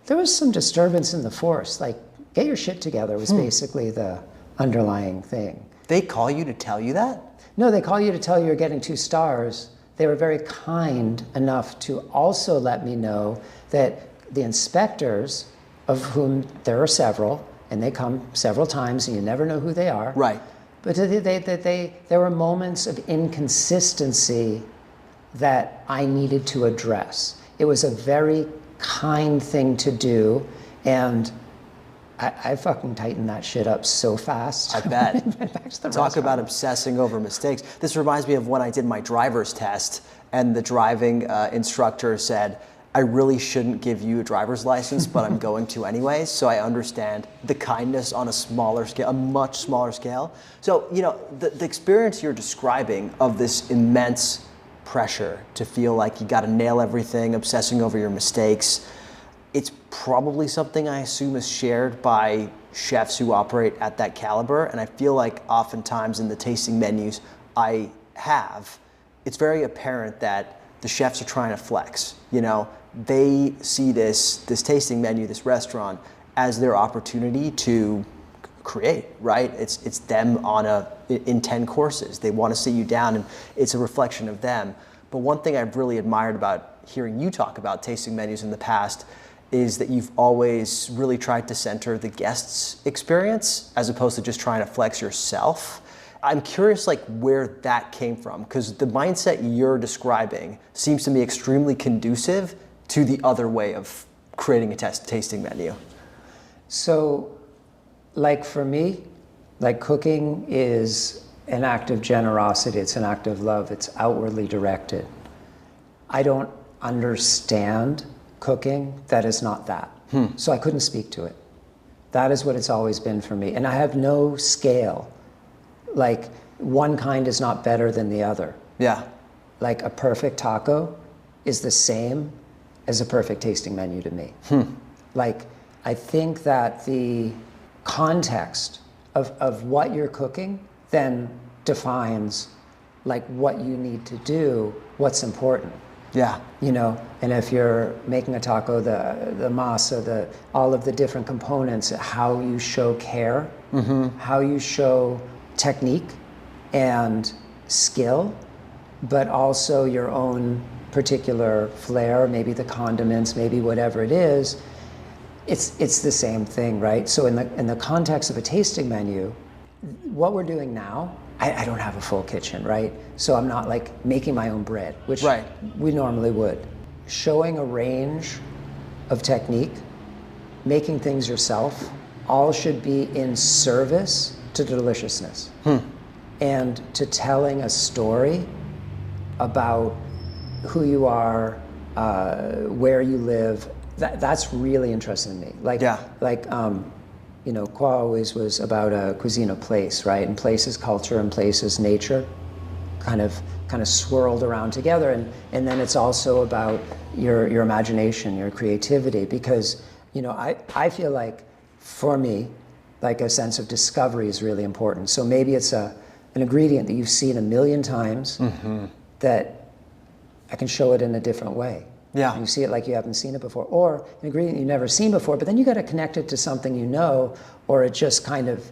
there was some disturbance in the force. Like, get your shit together was basically the underlying thing. They call you to tell you that? No, they call you to tell you you're getting 2 stars. They were very kind enough to also let me know that the inspectors, of whom there are several, and they come several times and you never know who they are. Right. But there were moments of inconsistency that I needed to address. It was a very kind thing to do, and I fucking tightened that shit up so fast. I bet. Talk about obsessing over mistakes. This reminds me of when I did my driver's test, and the driving instructor said, I really shouldn't give you a driver's license, but I'm going to anyways. So I understand the kindness on a smaller scale, a much smaller scale. So, the experience you're describing of this immense pressure to feel like you got to nail everything, obsessing over your mistakes, it's probably something I assume is shared by chefs who operate at that caliber. And I feel like oftentimes in the tasting menus I have, it's very apparent that the chefs are trying to flex. They see this tasting menu, this restaurant, as their opportunity to create, right? It's them in 10 courses. They want to sit you down, and it's a reflection of them. But one thing I've really admired about hearing you talk about tasting menus in the past is that you've always really tried to center the guest's experience as opposed to just trying to flex yourself. I'm curious, where that came from, because the mindset you're describing seems to me extremely conducive to the other way of creating a tasting menu. So, for me, cooking is an act of generosity. It's an act of love. It's outwardly directed. I don't understand cooking that is not that. So I couldn't speak to it. That is what it's always been for me. And I have no scale. Like, one kind is not better than the other. Yeah. Like, a perfect taco is the same as a perfect tasting menu to me. Like, I think that the context of what you're cooking then defines like what you need to do, what's important. Yeah. You know, and if you're making a taco, the masa, all of the different components, how you show care, how you show technique and skill, but also your own particular flair, maybe the condiments, maybe whatever it is, it's the same thing, right? So in the context of a tasting menu, what we're doing now, I don't have a full kitchen, right? So I'm not like making my own bread, which we normally would. Showing a range of technique, making things yourself, all should be in service to deliciousness and to telling a story about who you are, where you live. That's really interesting to me. Like, you know, Kwa always was about a cuisine of place, right? And place is culture and place is nature, kind of swirled around together. And then it's also about your imagination, your creativity, because, you know, I feel like, for me, like a sense of discovery is really important. So maybe it's an ingredient that you've seen a million times that I can show it in a different way. Yeah. You see it like you haven't seen it before. Or an ingredient you've never seen before, but then you got to connect it to something you know, or it just kind of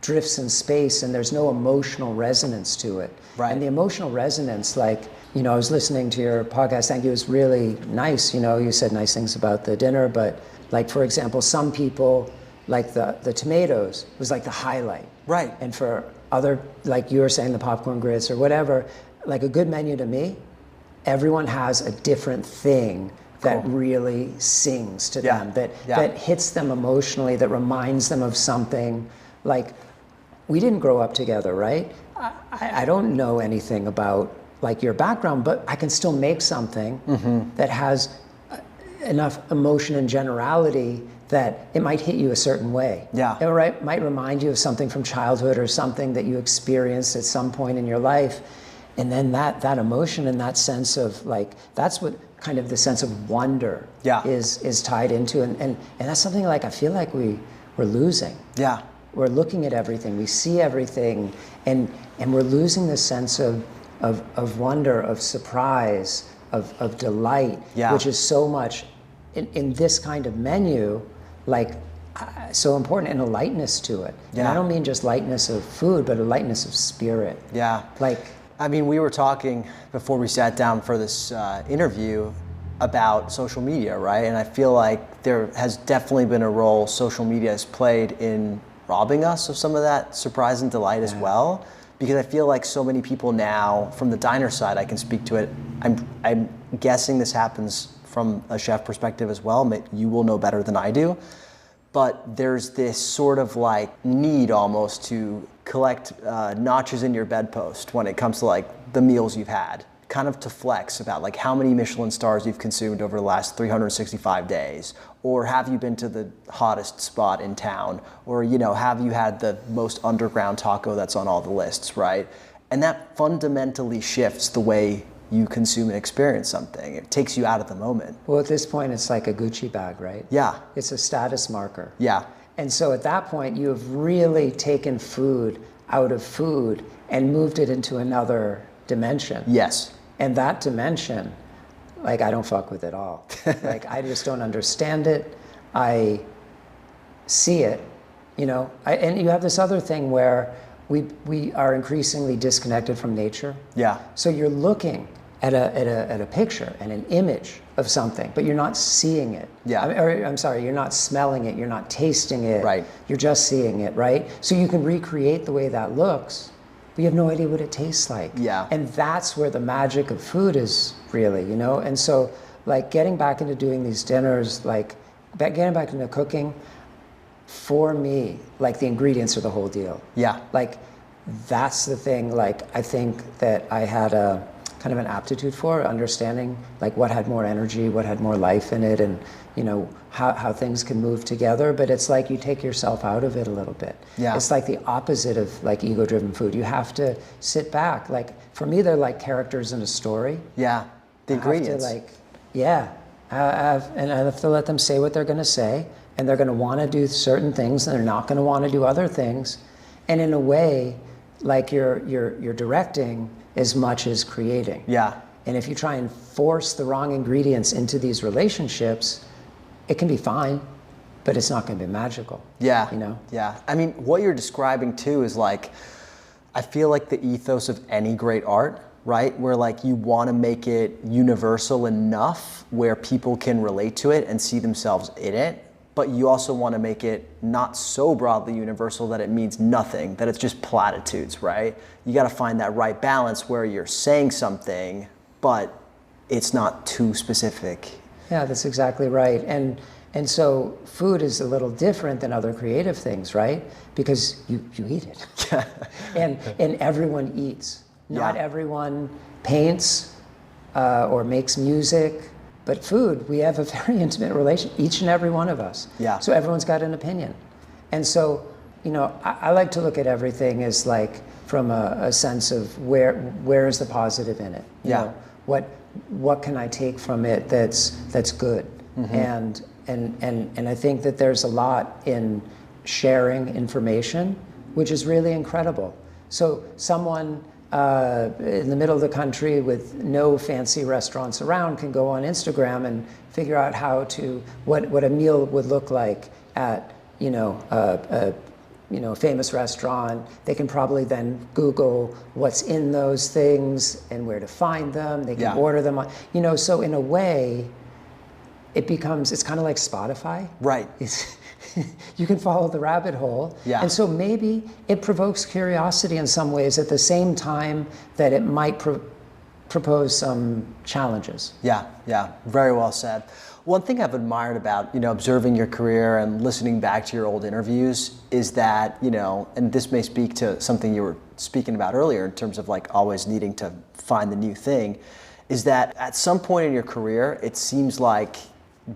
drifts in space and there's no emotional resonance to it. Right. And the emotional resonance, like, you know, I was listening to your podcast, thank you, it was really nice. You know, you said nice things about the dinner, but like, for example, some people, like the tomatoes was like the highlight. Right. And for other, like you were saying, the popcorn grits or whatever, like a good menu to me, everyone has a different thing that really sings to them, that hits them emotionally, that reminds them of something. Like, we didn't grow up together, right? I don't know anything about like your background, but I can still make something that has enough emotion and generality that it might hit you a certain way. Yeah. It might remind you of something from childhood or something that you experienced at some point in your life. And then that emotion and that sense of like, that's what kind of the sense of wonder is tied into. And that's something like I feel like we're losing. Yeah. We're looking at everything, we see everything, and we're losing the sense of wonder, of surprise, of delight, which is so much in this kind of menu, like so important, and a lightness to it. Yeah. And I don't mean just lightness of food, but a lightness of spirit. Yeah. Like, I mean, we were talking before we sat down for this interview about social media, right? And I feel like there has definitely been a role social media has played in robbing us of some of that surprise and delight as well. Because I feel like so many people now, from the diner side, I can speak to it. I'm guessing this happens from a chef perspective as well. You will know better than I do. But there's this sort of like need almost to collect notches in your bedpost when it comes to like the meals you've had, kind of to flex about like how many Michelin stars you've consumed over the last 365 days, or have you been to the hottest spot in town, or, you know, have you had the most underground taco that's on all the lists, right? And that fundamentally shifts the way you consume and experience something. It takes you out of the moment. Well, at this point, it's like a Gucci bag, right? Yeah. It's a status marker. Yeah. And so at that point, you have really taken food out of food and moved it into another dimension. Yes. And that dimension, like, I don't fuck with it all. Like, I just don't understand it. I see it, you know. And you have this other thing where we are increasingly disconnected from nature. Yeah. So you're looking at a picture and an image of something, but you're not seeing it. Yeah. I'm sorry, you're not smelling it, you're not tasting it. Right. You're just seeing it, right? So you can recreate the way that looks, but you have no idea what it tastes like. Yeah. And that's where the magic of food is, really, you know? And so, like, getting back into doing these dinners, like, getting back into cooking, for me, like, the ingredients are the whole deal. Yeah. Like, that's the thing. Like, I think that I had kind of an aptitude for, understanding like what had more energy, what had more life in it, and how things can move together. But it's like you take yourself out of it a little bit. Yeah. It's like the opposite of like ego-driven food. You have to sit back. Like for me, they're like characters in a story. Yeah, the ingredients. I have to let them say what they're going to say, and they're going to want to do certain things, and they're not going to want to do other things. And in a way, like you're directing as much as creating. Yeah. And if you try and force the wrong ingredients into these relationships, it can be fine, but it's not going to be magical. Yeah. Yeah. I mean, what you're describing too is like, I feel like the ethos of any great art, right? Where like you want to make it universal enough where people can relate to it and see themselves in it. But you also want to make it not so broadly universal that it means nothing, that it's just platitudes, right? You got to find that right balance where you're saying something, but it's not too specific. Yeah, that's exactly right. And so food is a little different than other creative things, right? Because you eat it. and everyone eats. Not everyone paints or makes music. But food, we have a very intimate relation, each and every one of us. Yeah. So everyone's got an opinion. And so, I like to look at everything as like from a sense of where is the positive in it? You know, what can I take from it that's good? Mm-hmm. And I think that there's a lot in sharing information, which is really incredible. So someone in the middle of the country with no fancy restaurants around can go on Instagram and figure out what a meal would look like at a famous restaurant. They can probably then Google what's in those things and where to find them. They can order them on, so in a way it's kind of like Spotify. Right. You can follow the rabbit hole. Yeah. And so maybe it provokes curiosity in some ways at the same time that it might propose some challenges. Yeah, very well said. One thing I've admired about, observing your career and listening back to your old interviews is that, and this may speak to something you were speaking about earlier in terms of like always needing to find the new thing, is that at some point in your career, it seems like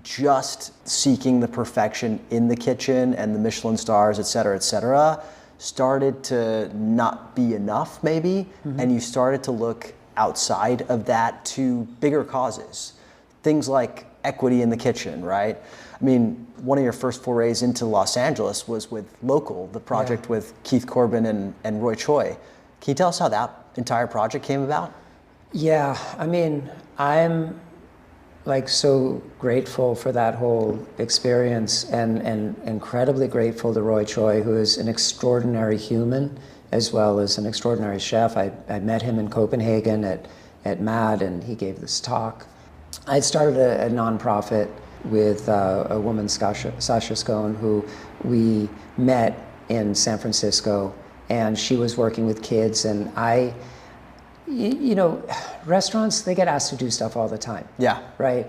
just seeking the perfection in the kitchen and the Michelin stars, et cetera, started to not be enough maybe, and you started to look outside of that to bigger causes. Things like equity in the kitchen, right? I mean, one of your first forays into Los Angeles was with Local, the project with Keith Corbin and Roy Choi. Can you tell us how that entire project came about? Yeah, I mean, I'm like so grateful for that whole experience and incredibly grateful to Roy Choi, who is an extraordinary human as well as an extraordinary chef. I met him in Copenhagen at MAD, and he gave this talk. I had started a nonprofit with a woman, Sasha Scone, who we met in San Francisco, and she was working with kids, and restaurants, they get asked to do stuff all the time. Yeah. Right?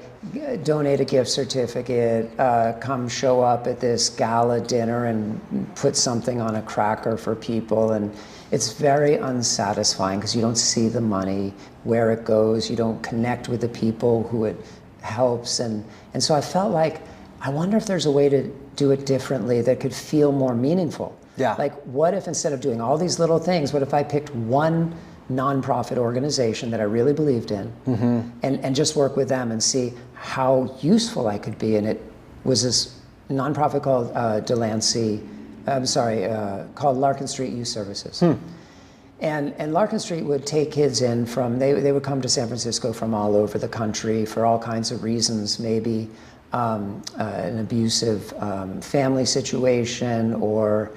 Donate a gift certificate, come show up at this gala dinner and put something on a cracker for people. And it's very unsatisfying because you don't see the money, where it goes. You don't connect with the people who it helps. And so I felt like, I wonder if there's a way to do it differently that could feel more meaningful. Yeah. Like, what if instead of doing all these little things, what if I picked one nonprofit organization that I really believed in, and just work with them and see how useful I could be. And it was this nonprofit called called Larkin Street Youth Services. And Larkin Street would take kids in from, they would come to San Francisco from all over the country for all kinds of reasons, maybe an abusive family situation or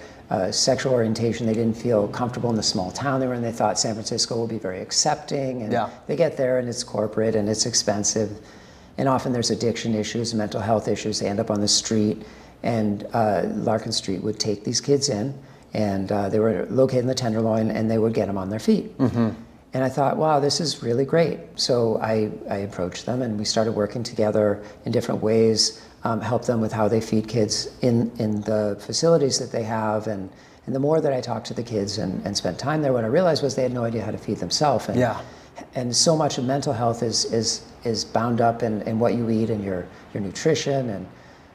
sexual orientation. They didn't feel comfortable in the small town they were in. They thought San Francisco will be very accepting, and they get there and it's corporate and it's expensive. And often there's addiction issues, mental health issues. They end up on the street, and Larkin Street would take these kids in, and they were located in the Tenderloin, and they would get them on their feet. And I thought, wow, this is really great. So I approached them, and we started working together in different ways, help them with how they feed kids in the facilities that they have. And the more that I talked to the kids and spent time there, what I realized was they had no idea how to feed themselves. And and so much of mental health is bound up in what you eat and your nutrition. And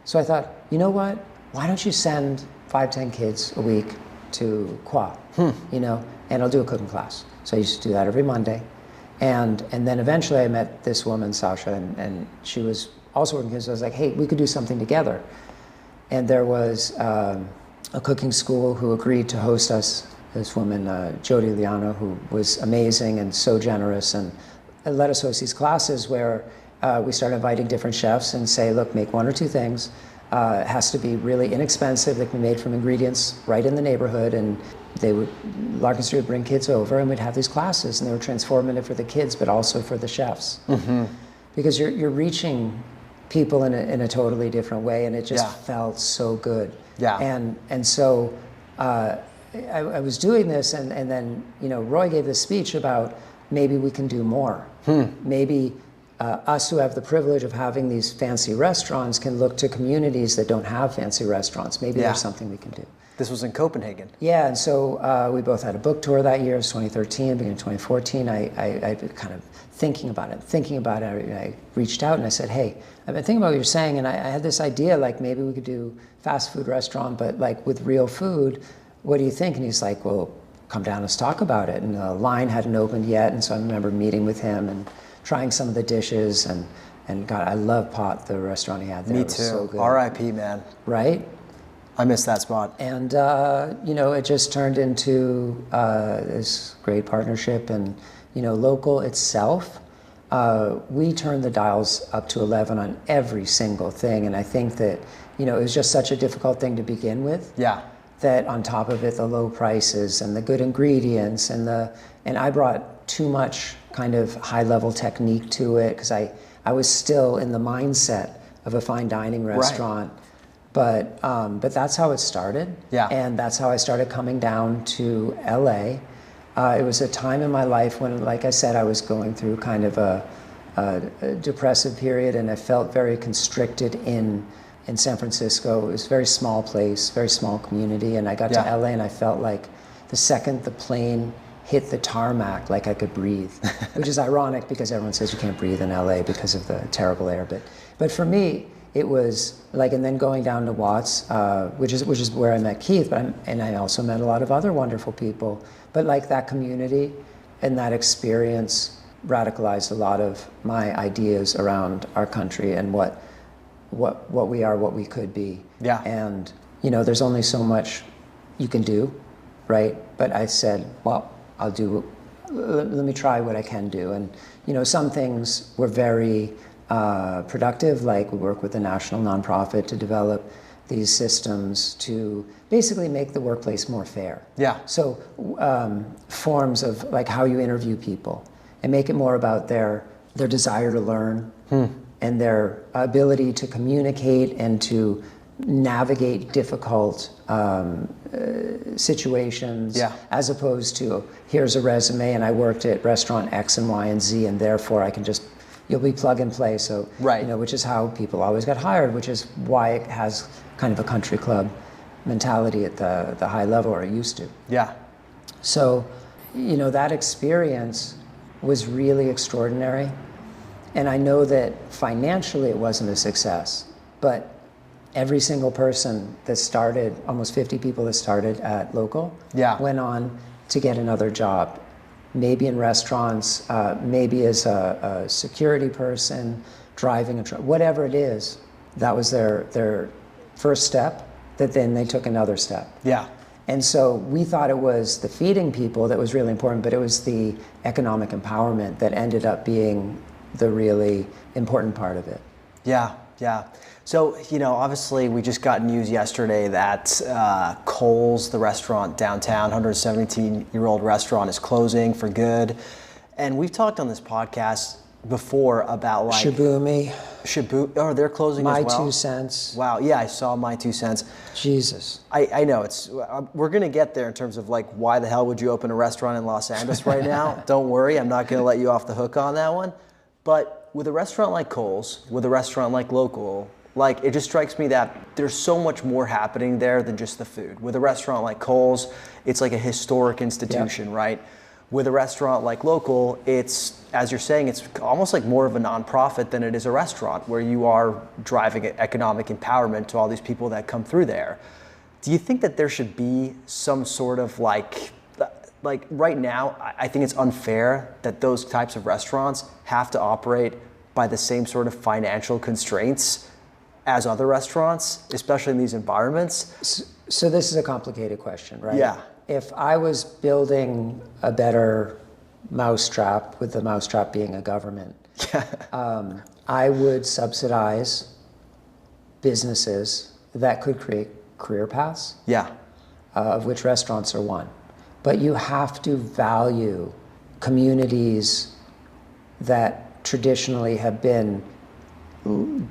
so I thought, you know what? Why don't you send 5-10 kids a week to Qua, and I'll do a cooking class. So I used to do that every Monday. And then eventually I met this woman, Sasha, and she was also working kids. So I was like, hey, we could do something together. And there was a cooking school who agreed to host us. This woman, Jody Liano, who was amazing and so generous, and let us host these classes where we started inviting different chefs and say, look, make 1 or 2 things. It has to be really inexpensive. They can be made from ingredients right in the neighborhood, and Larkin Street would bring kids over, and we'd have these classes, and they were transformative for the kids, but also for the chefs, because you're reaching people in a totally different way, and it just felt so good. Yeah. And so I was doing this, and then Roy gave this speech about maybe we can do more. Maybe us who have the privilege of having these fancy restaurants can look to communities that don't have fancy restaurants. Maybe there's something we can do. This was in Copenhagen. Yeah, and so we both had a book tour that year. It was 2013, beginning of 2014. I kind of thinking about it. I reached out and I said, hey, I've been thinking about what you're saying, and I had this idea, like maybe we could do fast food restaurant, but like with real food. What do you think? And he's like, well, come down, let's talk about it. And the line hadn't opened yet, and so I remember meeting with him and trying some of the dishes, and God, I love Pot, the restaurant he had there. Me too. So good. R.I.P. man. Right? I miss that spot. And it just turned into this great partnership, and local itself. We turned the dials up to 11 on every single thing, and I think that it was just such a difficult thing to begin with. Yeah. That on top of it, the low prices and the good ingredients and I brought too much kind of high level technique to it, because I was still in the mindset of a fine dining restaurant. Right. But that's how it started. Yeah. And that's how I started coming down to LA. It was a time in my life when, like I said, I was going through kind of a depressive period, and I felt very constricted in San Francisco. It was a very small place, very small community, and I got to LA and I felt like the second the plane hit the tarmac, like I could breathe, which is ironic because everyone says you can't breathe in LA because of the terrible air. But for me, it was like, and then going down to Watts, which is where I met Keith, and I also met a lot of other wonderful people. But like that community and that experience radicalized a lot of my ideas around our country and what we are, what we could be. Yeah. And there's only so much you can do, right? But I said, well, let me try what I can do. And some things were very productive, like we work with a national nonprofit to develop these systems to basically make the workplace more fair. Yeah. So forms of like how you interview people and make it more about their desire to learn and their ability to communicate and to navigate difficult situations, as opposed to here's a resume and I worked at restaurant X and Y and Z and therefore I can just, you'll be plug and play. So, which is how people always got hired, which is why it has kind of a country club mentality at the high level, or it used to. Yeah. So, that experience was really extraordinary. And I know that financially it wasn't a success, but every single person that started, almost 50 people that started at Local, went on to get another job. Maybe in restaurants, maybe as a security person, driving a truck, whatever it is, that was their first step, that then they took another step. Yeah. And so we thought it was the feeding people that was really important, but it was the economic empowerment that ended up being the really important part of it. Yeah, yeah. So, obviously we just got news yesterday that Cole's, the restaurant downtown, 117-year-old restaurant, is closing for good. And we've talked on this podcast before about like... Shibumi. Oh, they're closing as well? My 2 cents. Wow, yeah, I saw My 2 cents. Jesus. I know, we're going to get there in terms of like, why the hell would you open a restaurant in Los Angeles right now? Don't worry, I'm not going to let you off the hook on that one. But with a restaurant like Cole's, with a restaurant like Local, like, it just strikes me that there's so much more happening there than just the food. With a restaurant like Cole's, it's like a historic institution, right? with a restaurant like Local, it's, as you're saying, it's almost like more of a nonprofit than it is a restaurant, where you are driving economic empowerment to all these people that come through there. Do you think that there should be some sort of like right now, I think it's unfair that those types of restaurants have to operate by the same sort of financial constraints as other restaurants, especially in these environments? So this is a complicated question, right? Yeah. If I was building a better mousetrap, with the mousetrap being a government, I would subsidize businesses that could create career paths, of which restaurants are one. But you have to value communities that traditionally have been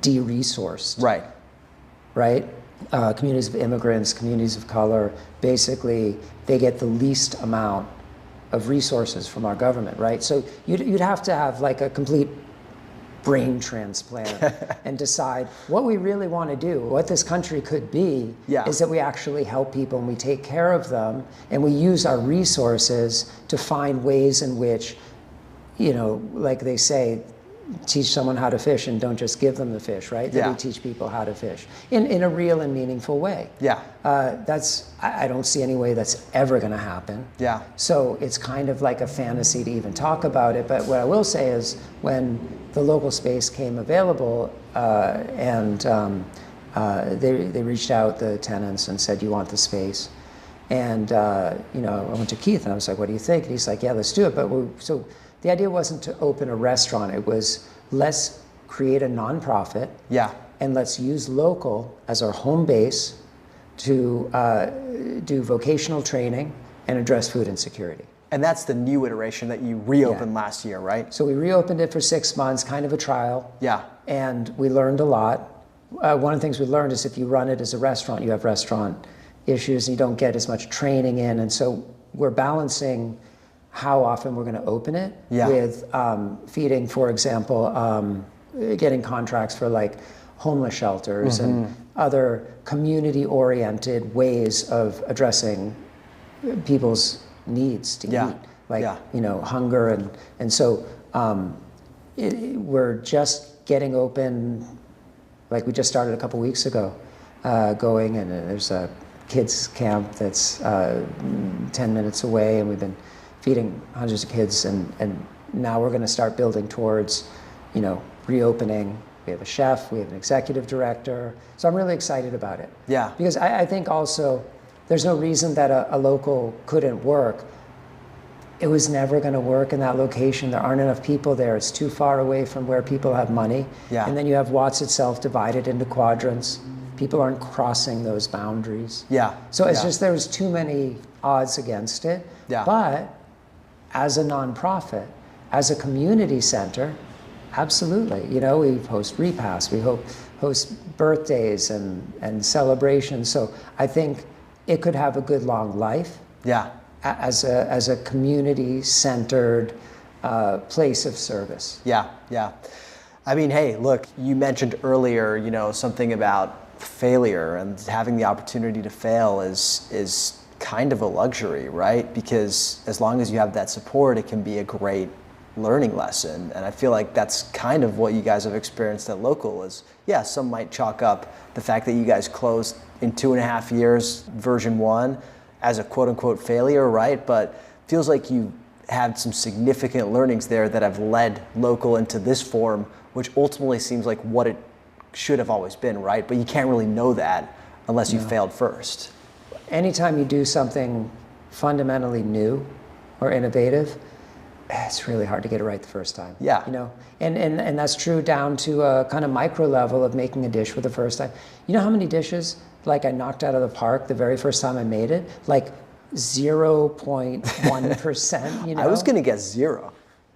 de-resourced. Right? Communities of immigrants, communities of color, basically they get the least amount of resources from our government, right? So you'd have to have like a complete brain transplant and decide what we really want to do. What this country could be is that we actually help people and we take care of them, and we use our resources to find ways in which, like they say, teach someone how to fish and don't just give them the fish, right? That we teach people how to fish in a real and meaningful way. I don't see any way that's ever going to happen. So it's kind of like a fantasy to even talk about it. But what I will say is, when the Local space came available, and they reached out, the tenants, and said, "You want the space?" And I went to Keith and I was like, "What do you think?" And he's like, "Yeah, let's do it." But so the idea wasn't to open a restaurant. It was, let's create a nonprofit. And let's use Local as our home base to do vocational training and address food insecurity. And that's the new iteration that you reopened last year, right? So we reopened it for 6 months, kind of a trial. And we learned a lot. One of the things we learned is if you run it as a restaurant, you have restaurant issues and you don't get as much training in. And so we're balancing how often we're going to open it with feeding, for example, getting contracts for like homeless shelters and other community-oriented ways of addressing people's needs to eat, like hunger, and so we're just getting open. Like, we just started a couple weeks ago, going, and there's a kids camp that's 10 minutes away, and we've been feeding hundreds of kids, and now we're going to start building towards, reopening. We have a chef, we have an executive director, so I'm really excited about it. Because I think also there's no reason that a Local couldn't work. It was never going to work in that location. There aren't enough people there. It's too far away from where people have money. And then you have Watts itself divided into quadrants. People aren't crossing those boundaries. So it's just, there was too many odds against it. But as a nonprofit, as a community center, absolutely. We host repasts, we host birthdays and celebrations. So I think it could have a good long life. As a community-centered place of service. I mean, hey, look, you mentioned earlier, something about failure, and having the opportunity to fail is kind of a luxury, right? Because as long as you have that support, it can be a great learning lesson. And I feel like that's kind of what you guys have experienced at Local is, some might chalk up the fact that you guys closed in 2.5 years, version 1, as a quote unquote failure, right? But feels like you had some significant learnings there that have led Local into this form, which ultimately seems like what it should have always been, right? But you can't really know that unless you failed first. Anytime you do something fundamentally new or innovative, it's really hard to get it right the first time. And that's true down to a kind of micro level of making a dish for the first time. You know how many dishes like I knocked out of the park the very first time I made it? Like 0.1%, I was gonna guess 0.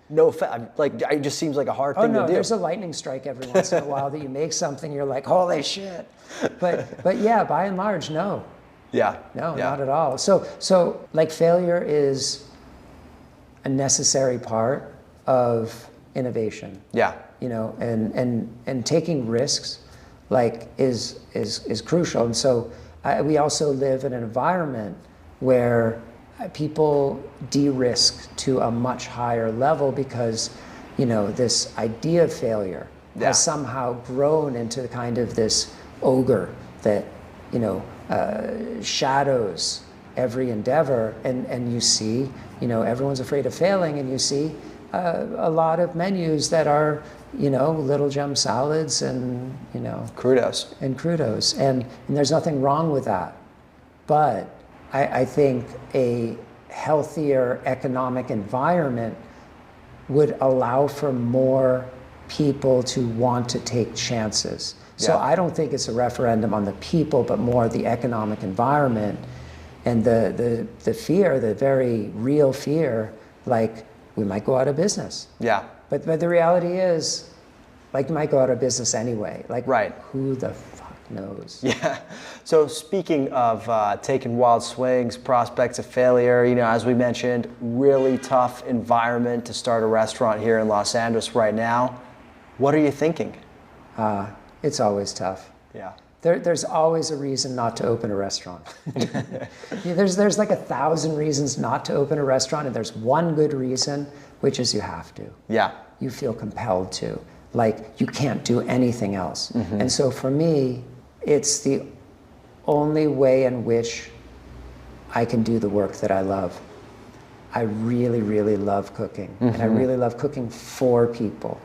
No, it just seems like a hard thing to do. There's a lightning strike every once in a while that you make something, you're like, holy shit. But yeah, by and large, no. Not at all. So like, failure is a necessary part of innovation. And taking risks is crucial. And so we also live in an environment where people de-risk to a much higher level because, this idea of failure has somehow grown into kind of this ogre that, shadows every endeavor. And you see, everyone's afraid of failing, and you see a lot of menus that are, little gem salads and, crudos. And there's nothing wrong with that. But I think a healthier economic environment would allow for more people to want to take chances. So I don't think it's a referendum on the people, but more the economic environment and the fear, the very real fear, like we might go out of business. Yeah. But the reality is, like, you might go out of business anyway. Like, who the fuck knows? Yeah. So speaking of taking wild swings, prospects of failure, as we mentioned, really tough environment to start a restaurant here in Los Angeles right now. What are you thinking? It's always tough. Yeah. There's always a reason not to open a restaurant. There's like 1,000 reasons not to open a restaurant, and there's one good reason, which is you have to. Yeah. You feel compelled to. Like, you can't do anything else. Mm-hmm. And so for me, it's the only way in which I can do the work that I love. I really, really love cooking. Mm-hmm. And I really love cooking for people.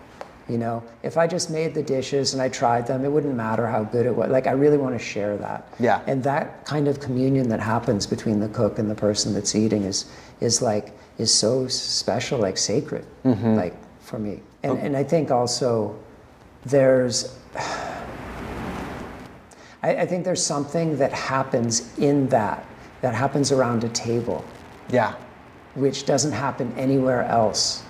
If I just made the dishes and I tried them, it wouldn't matter how good it was. Like, I really want to share that. Yeah. And that kind of communion that happens between the cook and the person that's eating is so special, like sacred, like for me. And I think also I think there's something that happens in that happens around a table. Yeah. Which doesn't happen anywhere else.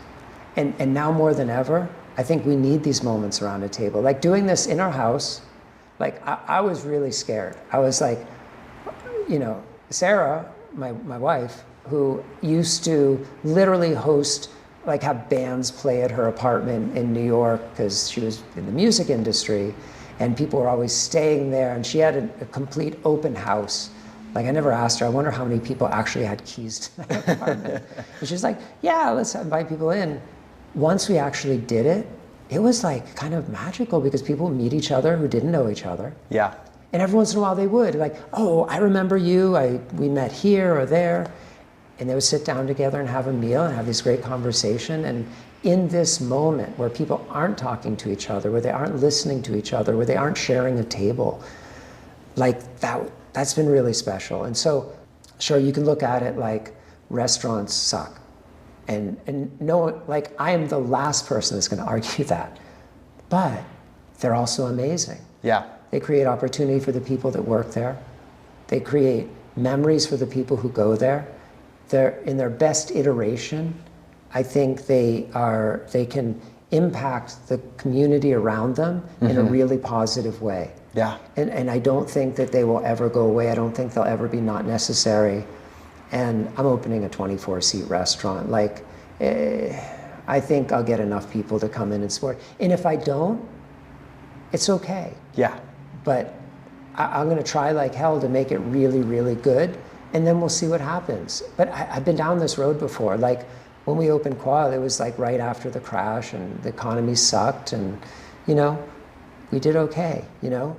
And now more than ever, I think we need these moments around a table. Like doing this in our house, like I was really scared. I was like, Sarah, my wife, who used to literally have bands play at her apartment in New York because she was in the music industry, and people were always staying there, and she had a complete open house. Like, I never asked her, I wonder how many people actually had keys to that apartment. And she's like, yeah, let's invite people in. Once we actually did it, it was like kind of magical because people would meet each other who didn't know each other. Yeah. And every once in a while they would, like, oh, I remember you, we met here or there. And they would sit down together and have a meal and have this great conversation. And in this moment where people aren't talking to each other, where they aren't listening to each other, where they aren't sharing a table, like that's been really special. And so, sure, you can look at it like restaurants suck. And no, like, I am the last person that's going to argue that. But they're also amazing. Yeah. They create opportunity for the people that work there. They create memories for the people who go there. They're in their best iteration. I think they can impact the community around them in a really positive way. Yeah. And I don't think that they will ever go away. I don't think they'll ever be not necessary. And I'm opening a 24-seat restaurant. Like, I think I'll get enough people to come in and support. And if I don't, it's okay. Yeah. But I'm going to try like hell to make it really, really good, and then we'll see what happens. But I've been down this road before. Like, when we opened Quail, it was like right after the crash, and the economy sucked, and we did okay,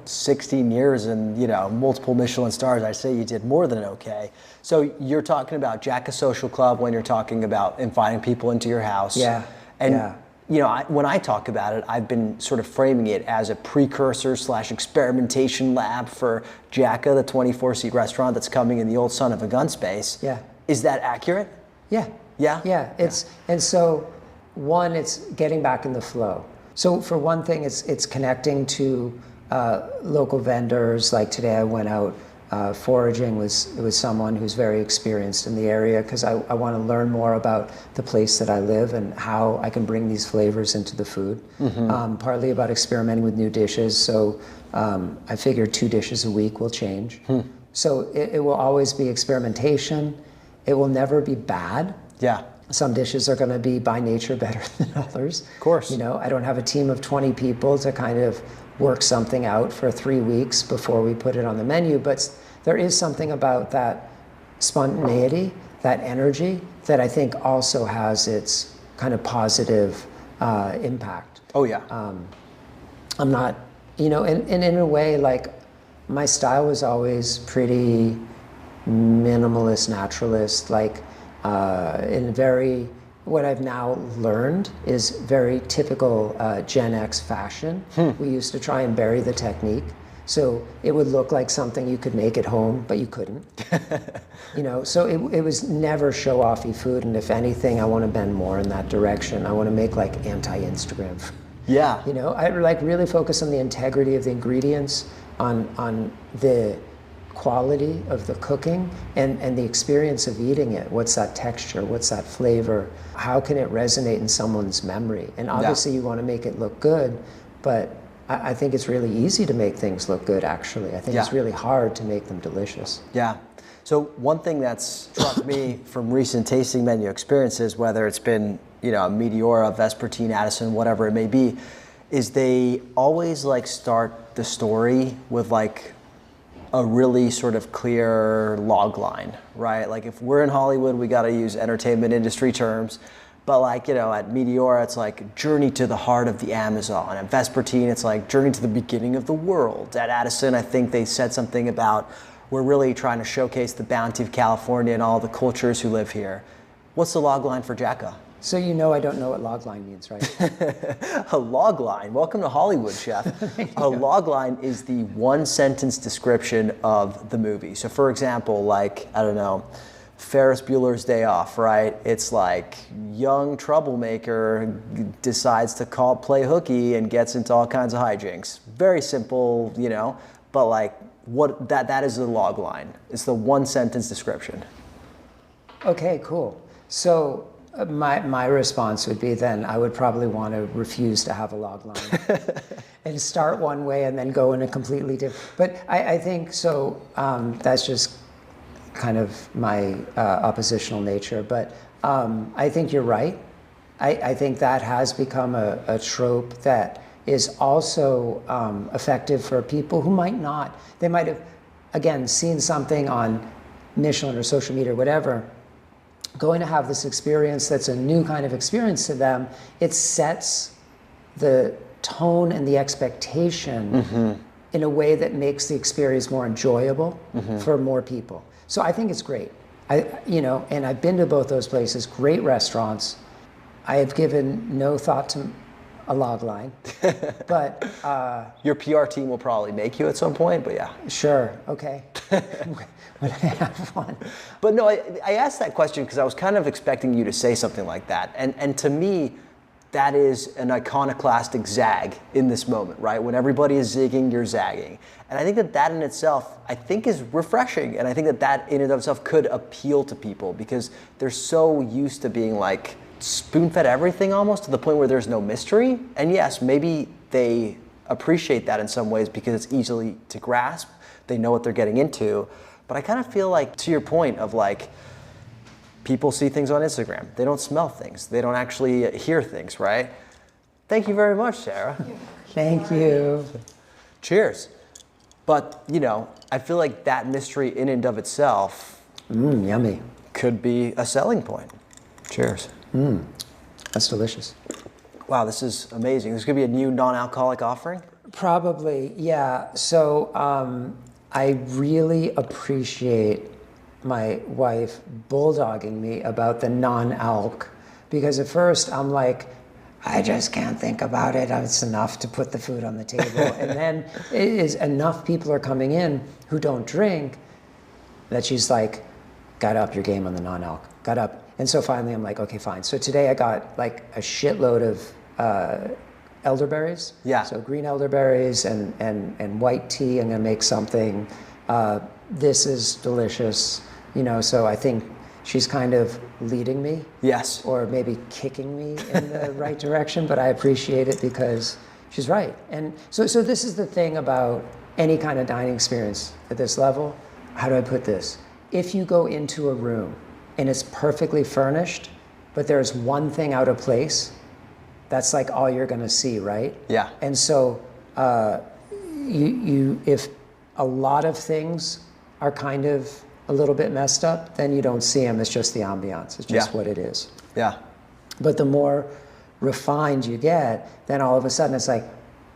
16 years and, multiple Michelin stars. I say you did more than okay. So you're talking about Jacka Social Club when you're talking about inviting people into your house. Yeah. And, when I talk about it, I've been sort of framing it as a precursor / experimentation lab for Jacka, the 24-seat restaurant that's coming in the old son of a gun space. Yeah. Is that accurate? Yeah. Yeah? Yeah. And so, one, it's getting back in the flow. So for one thing, it's connecting to local vendors. Like today I went out foraging with someone who's very experienced in the area because I want to learn more about the place that I live and how I can bring these flavors into the food. Mm-hmm. Partly about experimenting with new dishes. So I figured 2 dishes a week will change. So it will always be experimentation. It will never be bad. Yeah. Some dishes are going to be by nature better than others. Of course. I don't have a team of 20 people to kind of work something out for 3 weeks before we put it on the menu, but there is something about that spontaneity that energy that I think also has its kind of positive impact. Oh yeah. I'm not, and in a way, like, my style was always pretty minimalist, naturalist, like in very, what I've now learned is very typical Gen X fashion. We used to try and bury the technique. So it would look like something you could make at home, but you couldn't. So it was never show-offy food, and if anything, I want to bend more in that direction. I want to make like anti-Instagram. Yeah. I like really focus on the integrity of the ingredients, on the quality of the cooking, and the experience of eating it. What's that texture? What's that flavor? How can it resonate in someone's memory? And obviously you want to make it look good, but I think it's really easy to make things look good, actually. I think it's really hard to make them delicious. Yeah. So one thing that's struck me from recent tasting menu experiences, whether it's been, Meteora, Vespertine, Addison, whatever it may be, is they always like start the story with like a really sort of clear log line, right? Like if we're in Hollywood, we got to use entertainment industry terms. But like, at Meteora, it's like journey to the heart of the Amazon. At Vespertine, it's like journey to the beginning of the world. At Addison, I think they said something about we're really trying to showcase the bounty of California and all the cultures who live here. What's the log line for Jacka? So I don't know what log line means, right? A log line, welcome to Hollywood, chef. A log line is the one sentence description of the movie. So for example, like, I don't know, Ferris Bueller's Day Off, right? It's like young troublemaker decides to play hooky and gets into all kinds of hijinks. Very simple, but like that is the log line. It's the one sentence description. Okay, cool. So my response would be then I would probably want to refuse to have a log line and start one way and then go in a completely different. But I think so. That's just kind of my oppositional nature, but I think you're right. I think that has become a trope that is also effective for people who might not. They might have, again, seen something on Michelin or social media or whatever, going to have this experience that's a new kind of experience to them. It sets the tone and the expectation in a way that makes the experience more enjoyable for more people. So I think it's great. And I've been to both those places, great restaurants. I have given no thought to a log line, but your PR team will probably make you at some point, but yeah. Sure, okay. When I have one. But no, I asked that question because I was kind of expecting you to say something like that. And to me, that is an iconoclastic zag in this moment, right? When everybody is zigging, you're zagging. And I think that in itself, I think is refreshing. And I think that in and of itself could appeal to people because they're so used to being like spoon-fed everything almost to the point where there's no mystery. And yes, maybe they appreciate that in some ways because it's easily to grasp. They know what they're getting into. But I kind of feel like, to your point of like, people see things on Instagram. They don't smell things. They don't actually hear things, right? Thank you very much, Sarah. Thank you. Cheers. But, I feel like that mystery in and of itself yummy. Could be a selling point. Cheers. That's delicious. Wow, this is amazing. This could be a new non-alcoholic offering? Probably, yeah. So I really appreciate my wife bulldogging me about the non-alc, because at first I'm like, I just can't think about it. It's enough to put the food on the table. And then it is enough people are coming in who don't drink that she's like, got up your game on the non-alc, got up. And so finally I'm like, okay, fine. So today I got like a shitload of elderberries. Yeah. So green elderberries and white tea. I'm gonna make something. This is delicious. So I think she's kind of leading me. Yes. Or maybe kicking me in the right direction, but I appreciate it because she's right. And so this is the thing about any kind of dining experience at this level. How do I put this? If you go into a room and it's perfectly furnished, but there's one thing out of place, that's like all you're gonna see, right? Yeah. And so if a lot of things are kind of a little bit messed up, then you don't see them. It's just the ambiance. It's just what it is. Yeah. But the more refined you get, then all of a sudden it's like,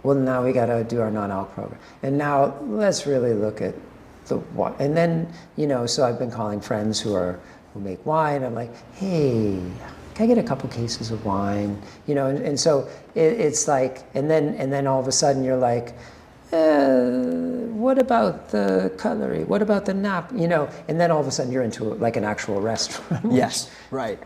well, now we got to do our non-alc program. And now let's really look at the wine. And then, so I've been calling friends who make wine. I'm like, hey, can I get a couple cases of wine? And so it's like, and then all of a sudden you're like, what about the cutlery? What about the nap? And then all of a sudden you're into like an actual restaurant. Yes, right.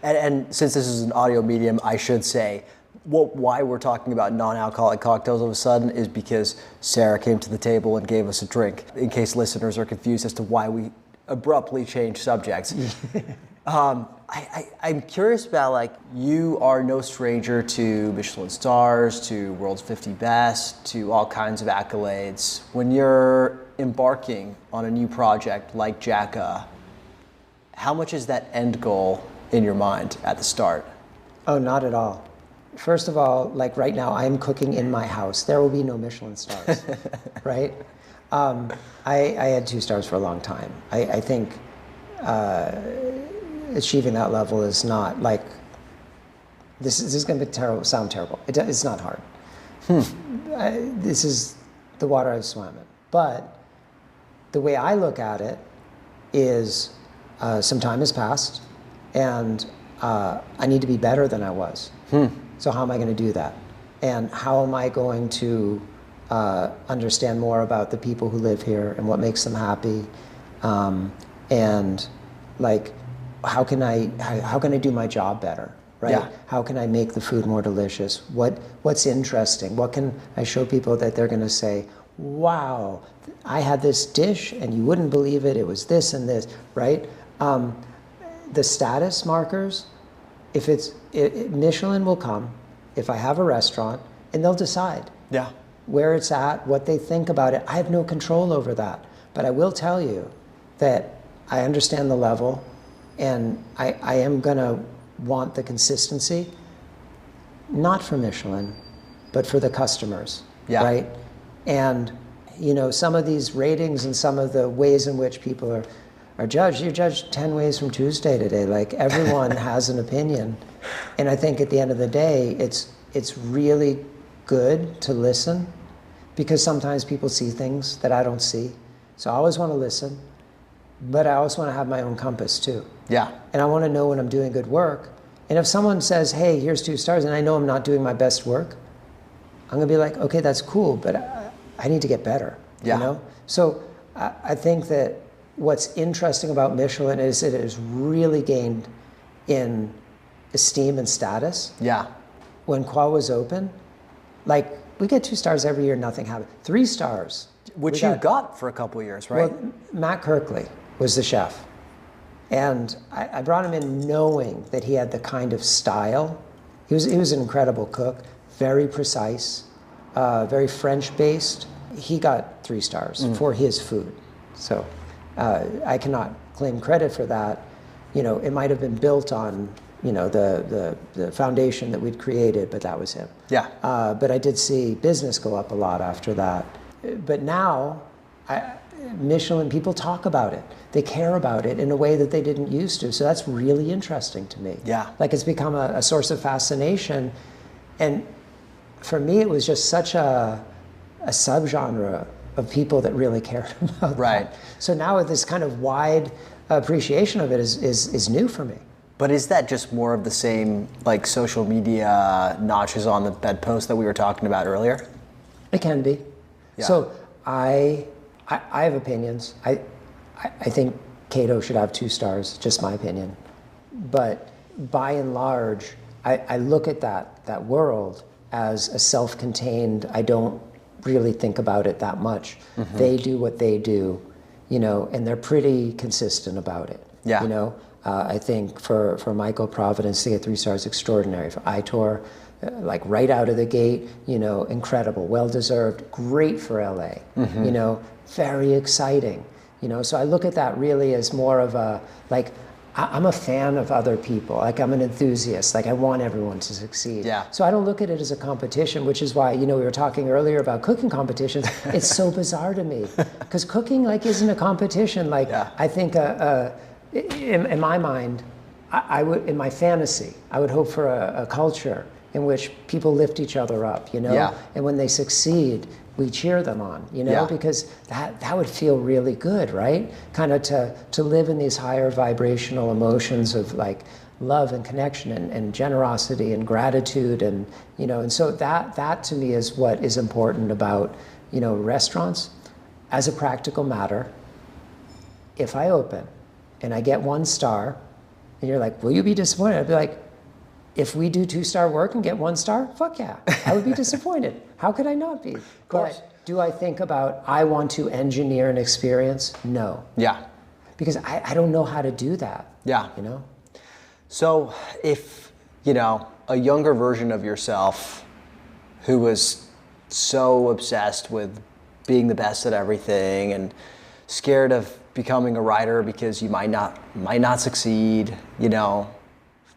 And since this is an audio medium, I should say, why we're talking about non-alcoholic cocktails all of a sudden is because Sarah came to the table and gave us a drink, in case listeners are confused as to why we abruptly changed subjects. I'm curious about, you are no stranger to Michelin stars, to World's 50 Best, to all kinds of accolades. When you're embarking on a new project like Jacka, how much is that end goal in your mind at the start? Oh, not at all. First of all, right now, I'm cooking in my house. There will be no Michelin stars, right? I had 2 stars for a long time. I think achieving that level is not this is going to sound terrible. It's not hard. This is the water I've swam in. But the way I look at it is some time has passed, and I need to be better than I was. So how am I going to do that? And how am I going to understand more about the people who live here and what makes them happy? And how can I do my job better? Right? Yeah. How can I make the food more delicious? What's interesting? What can I show people that they're going to say, wow, I had this dish and you wouldn't believe it. It was this and this, right? The status markers, if Michelin will come, if I have a restaurant, and they'll decide where it's at, what they think about it. I have no control over that. But I will tell you that I understand the level, and I am going to want the consistency, not for Michelin, but for the customers, right? And, some of these ratings and some of the ways in which people are judged, you're judged 10 ways from Tuesday today. Everyone has an opinion. And I think at the end of the day, it's really good to listen, because sometimes people see things that I don't see. So I always want to listen, but I also want to have my own compass too. Yeah. And I want to know when I'm doing good work. And if someone says, hey, here's 2 stars, and I know I'm not doing my best work, I'm going to be like, okay, that's cool, but I need to get better, So I think that what's interesting about Michelin is that it has really gained in esteem and status. Yeah. When Kwa was open, we get 2 stars every year, nothing happened. 3 stars. Which you got for a couple of years, right? Well, Matt Kirkley was the chef. And I brought him in knowing that he had the kind of style. He was an incredible cook, very precise, very French-based. He got 3 stars for his food. So I cannot claim credit for that. It might have been built on, the foundation that we'd created, but that was him. Yeah. But I did see business go up a lot after that. But now, Michelin, people talk about it. They care about it in a way that they didn't used to. So that's really interesting to me. Yeah. It's become a source of fascination. And for me, it was just such a subgenre of people that really cared about that. So now with this kind of wide appreciation of it is new for me. But is that just more of the same, social media notches on the bedpost that we were talking about earlier? It can be. Yeah. So I have opinions. I think Cato should have 2 stars, just my opinion. But by and large, I look at that world as a self-contained, I don't really think about it that much. Mm-hmm. They do what they do, and they're pretty consistent about it. Yeah. I think for Michael Providence to get 3 stars, extraordinary. For Aitor, right out of the gate, incredible, well-deserved, great for LA, very exciting, So I look at that really as more of a, I'm a fan of other people. Like, I'm an enthusiast. Like, I want everyone to succeed. Yeah. So I don't look at it as a competition, which is why, we were talking earlier about cooking competitions. It's so bizarre to me because cooking like isn't a competition. Like, I think in my mind, I would, in my fantasy, I would hope for a culture in which people lift each other up, and when they succeed, we cheer them on, because that would feel really good, right? Kind of to live in these higher vibrational emotions of like love and connection and generosity and gratitude and so that to me is what is important about restaurants. As a practical matter, if I open and I get 1 star and you're like, will you be disappointed? I'd be like, if we do 2-star work and get 1 star, fuck yeah, I would be disappointed. How could I not be? But do I think about, I want to engineer an experience? No. Yeah. Because I don't know how to do that. Yeah. So if, a younger version of yourself who was so obsessed with being the best at everything and scared of becoming a writer because you might not succeed,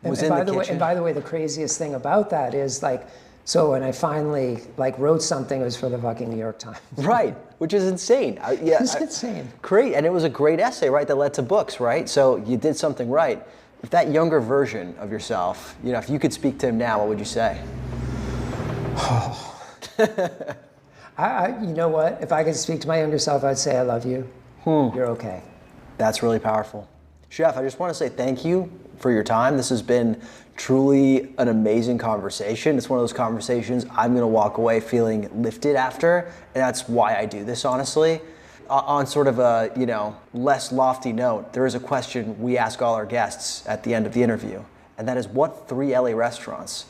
was in the kitchen. And by the way, the craziest thing about that is like, so when I finally wrote something, it was for the fucking New York Times. Right, which is insane. It's insane. Great, and it was a great essay, right, that led to books, right? So you did something right. If that younger version of yourself, if you could speak to him now, what would you say? You know what? If I could speak to my younger self, I'd say, I love you. You're okay. That's really powerful. Chef, I just want to say thank you for your time. This has been truly an amazing conversation. It's one of those conversations I'm going to walk away feeling lifted after, and that's why I do this, honestly. On sort of a, less lofty note, there is a question we ask all our guests at the end of the interview, and that is, what 3 LA restaurants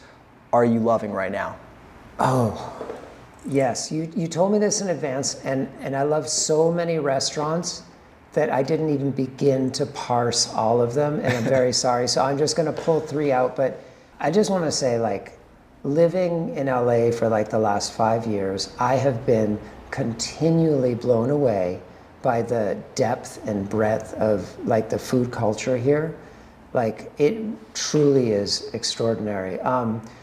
are you loving right now? Oh, yes. You told me this in advance, and I love so many restaurants that I didn't even begin to parse all of them, and I'm very sorry. So I'm just gonna pull 3 out, but I just wanna say, living in LA for the last 5 years, I have been continually blown away by the depth and breadth of the food culture here. It truly is extraordinary.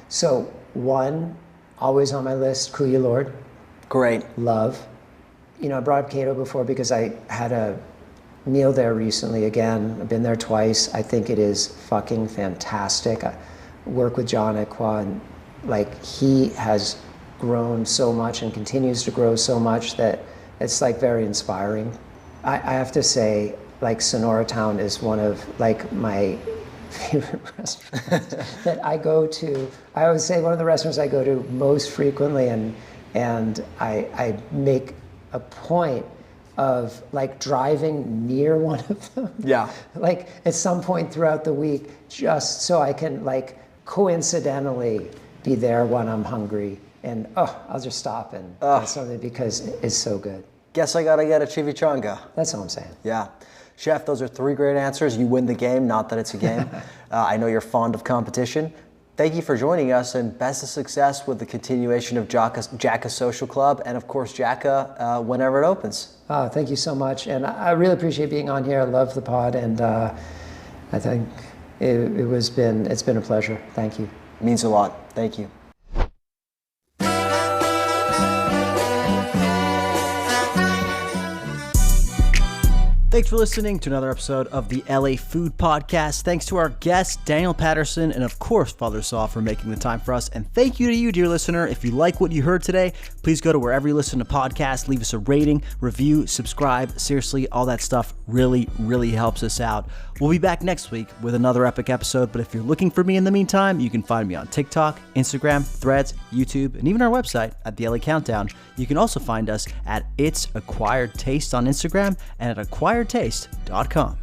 So 1, always on my list, Kuya Lord. Great. Love. I brought up Cato before because I had a meal there recently again. I've been there twice. I think it is fucking fantastic. I work with John Ekwa, and he has grown so much and continues to grow so much that it's very inspiring. I have to say, Sonora Town is one of my favorite restaurants that I go to. I always say one of the restaurants I go to most frequently, and I make a point of driving near one of them. Yeah. At some point throughout the week, just so I can coincidentally be there when I'm hungry, and I'll just stop and get something because it's so good. Guess I gotta get a chimichanga. That's all I'm saying. Yeah. Chef, those are 3 great answers. You win the game, not that it's a game. I know you're fond of competition. Thank you for joining us, and best of success with the continuation of Jacka Social Club, and of course Jacka whenever it opens. Thank you so much, and I really appreciate being on here. I love the pod, and I think it's been a pleasure. Thank you. It means a lot. Thank you. Thanks for listening to another episode of the LA Food Podcast. Thanks to our guest, Daniel Patterson, and of course, Father Saul for making the time for us. And thank you to you, dear listener. If you like what you heard today, please go to wherever you listen to podcasts, leave us a rating, review, subscribe. Seriously, all that stuff really, really helps us out. We'll be back next week with another epic episode, but if you're looking for me in the meantime, you can find me on TikTok, Instagram, Threads, YouTube, and even our website at the LA Countdown. You can also find us at It's Acquired Taste on Instagram and at acquiredtaste.com.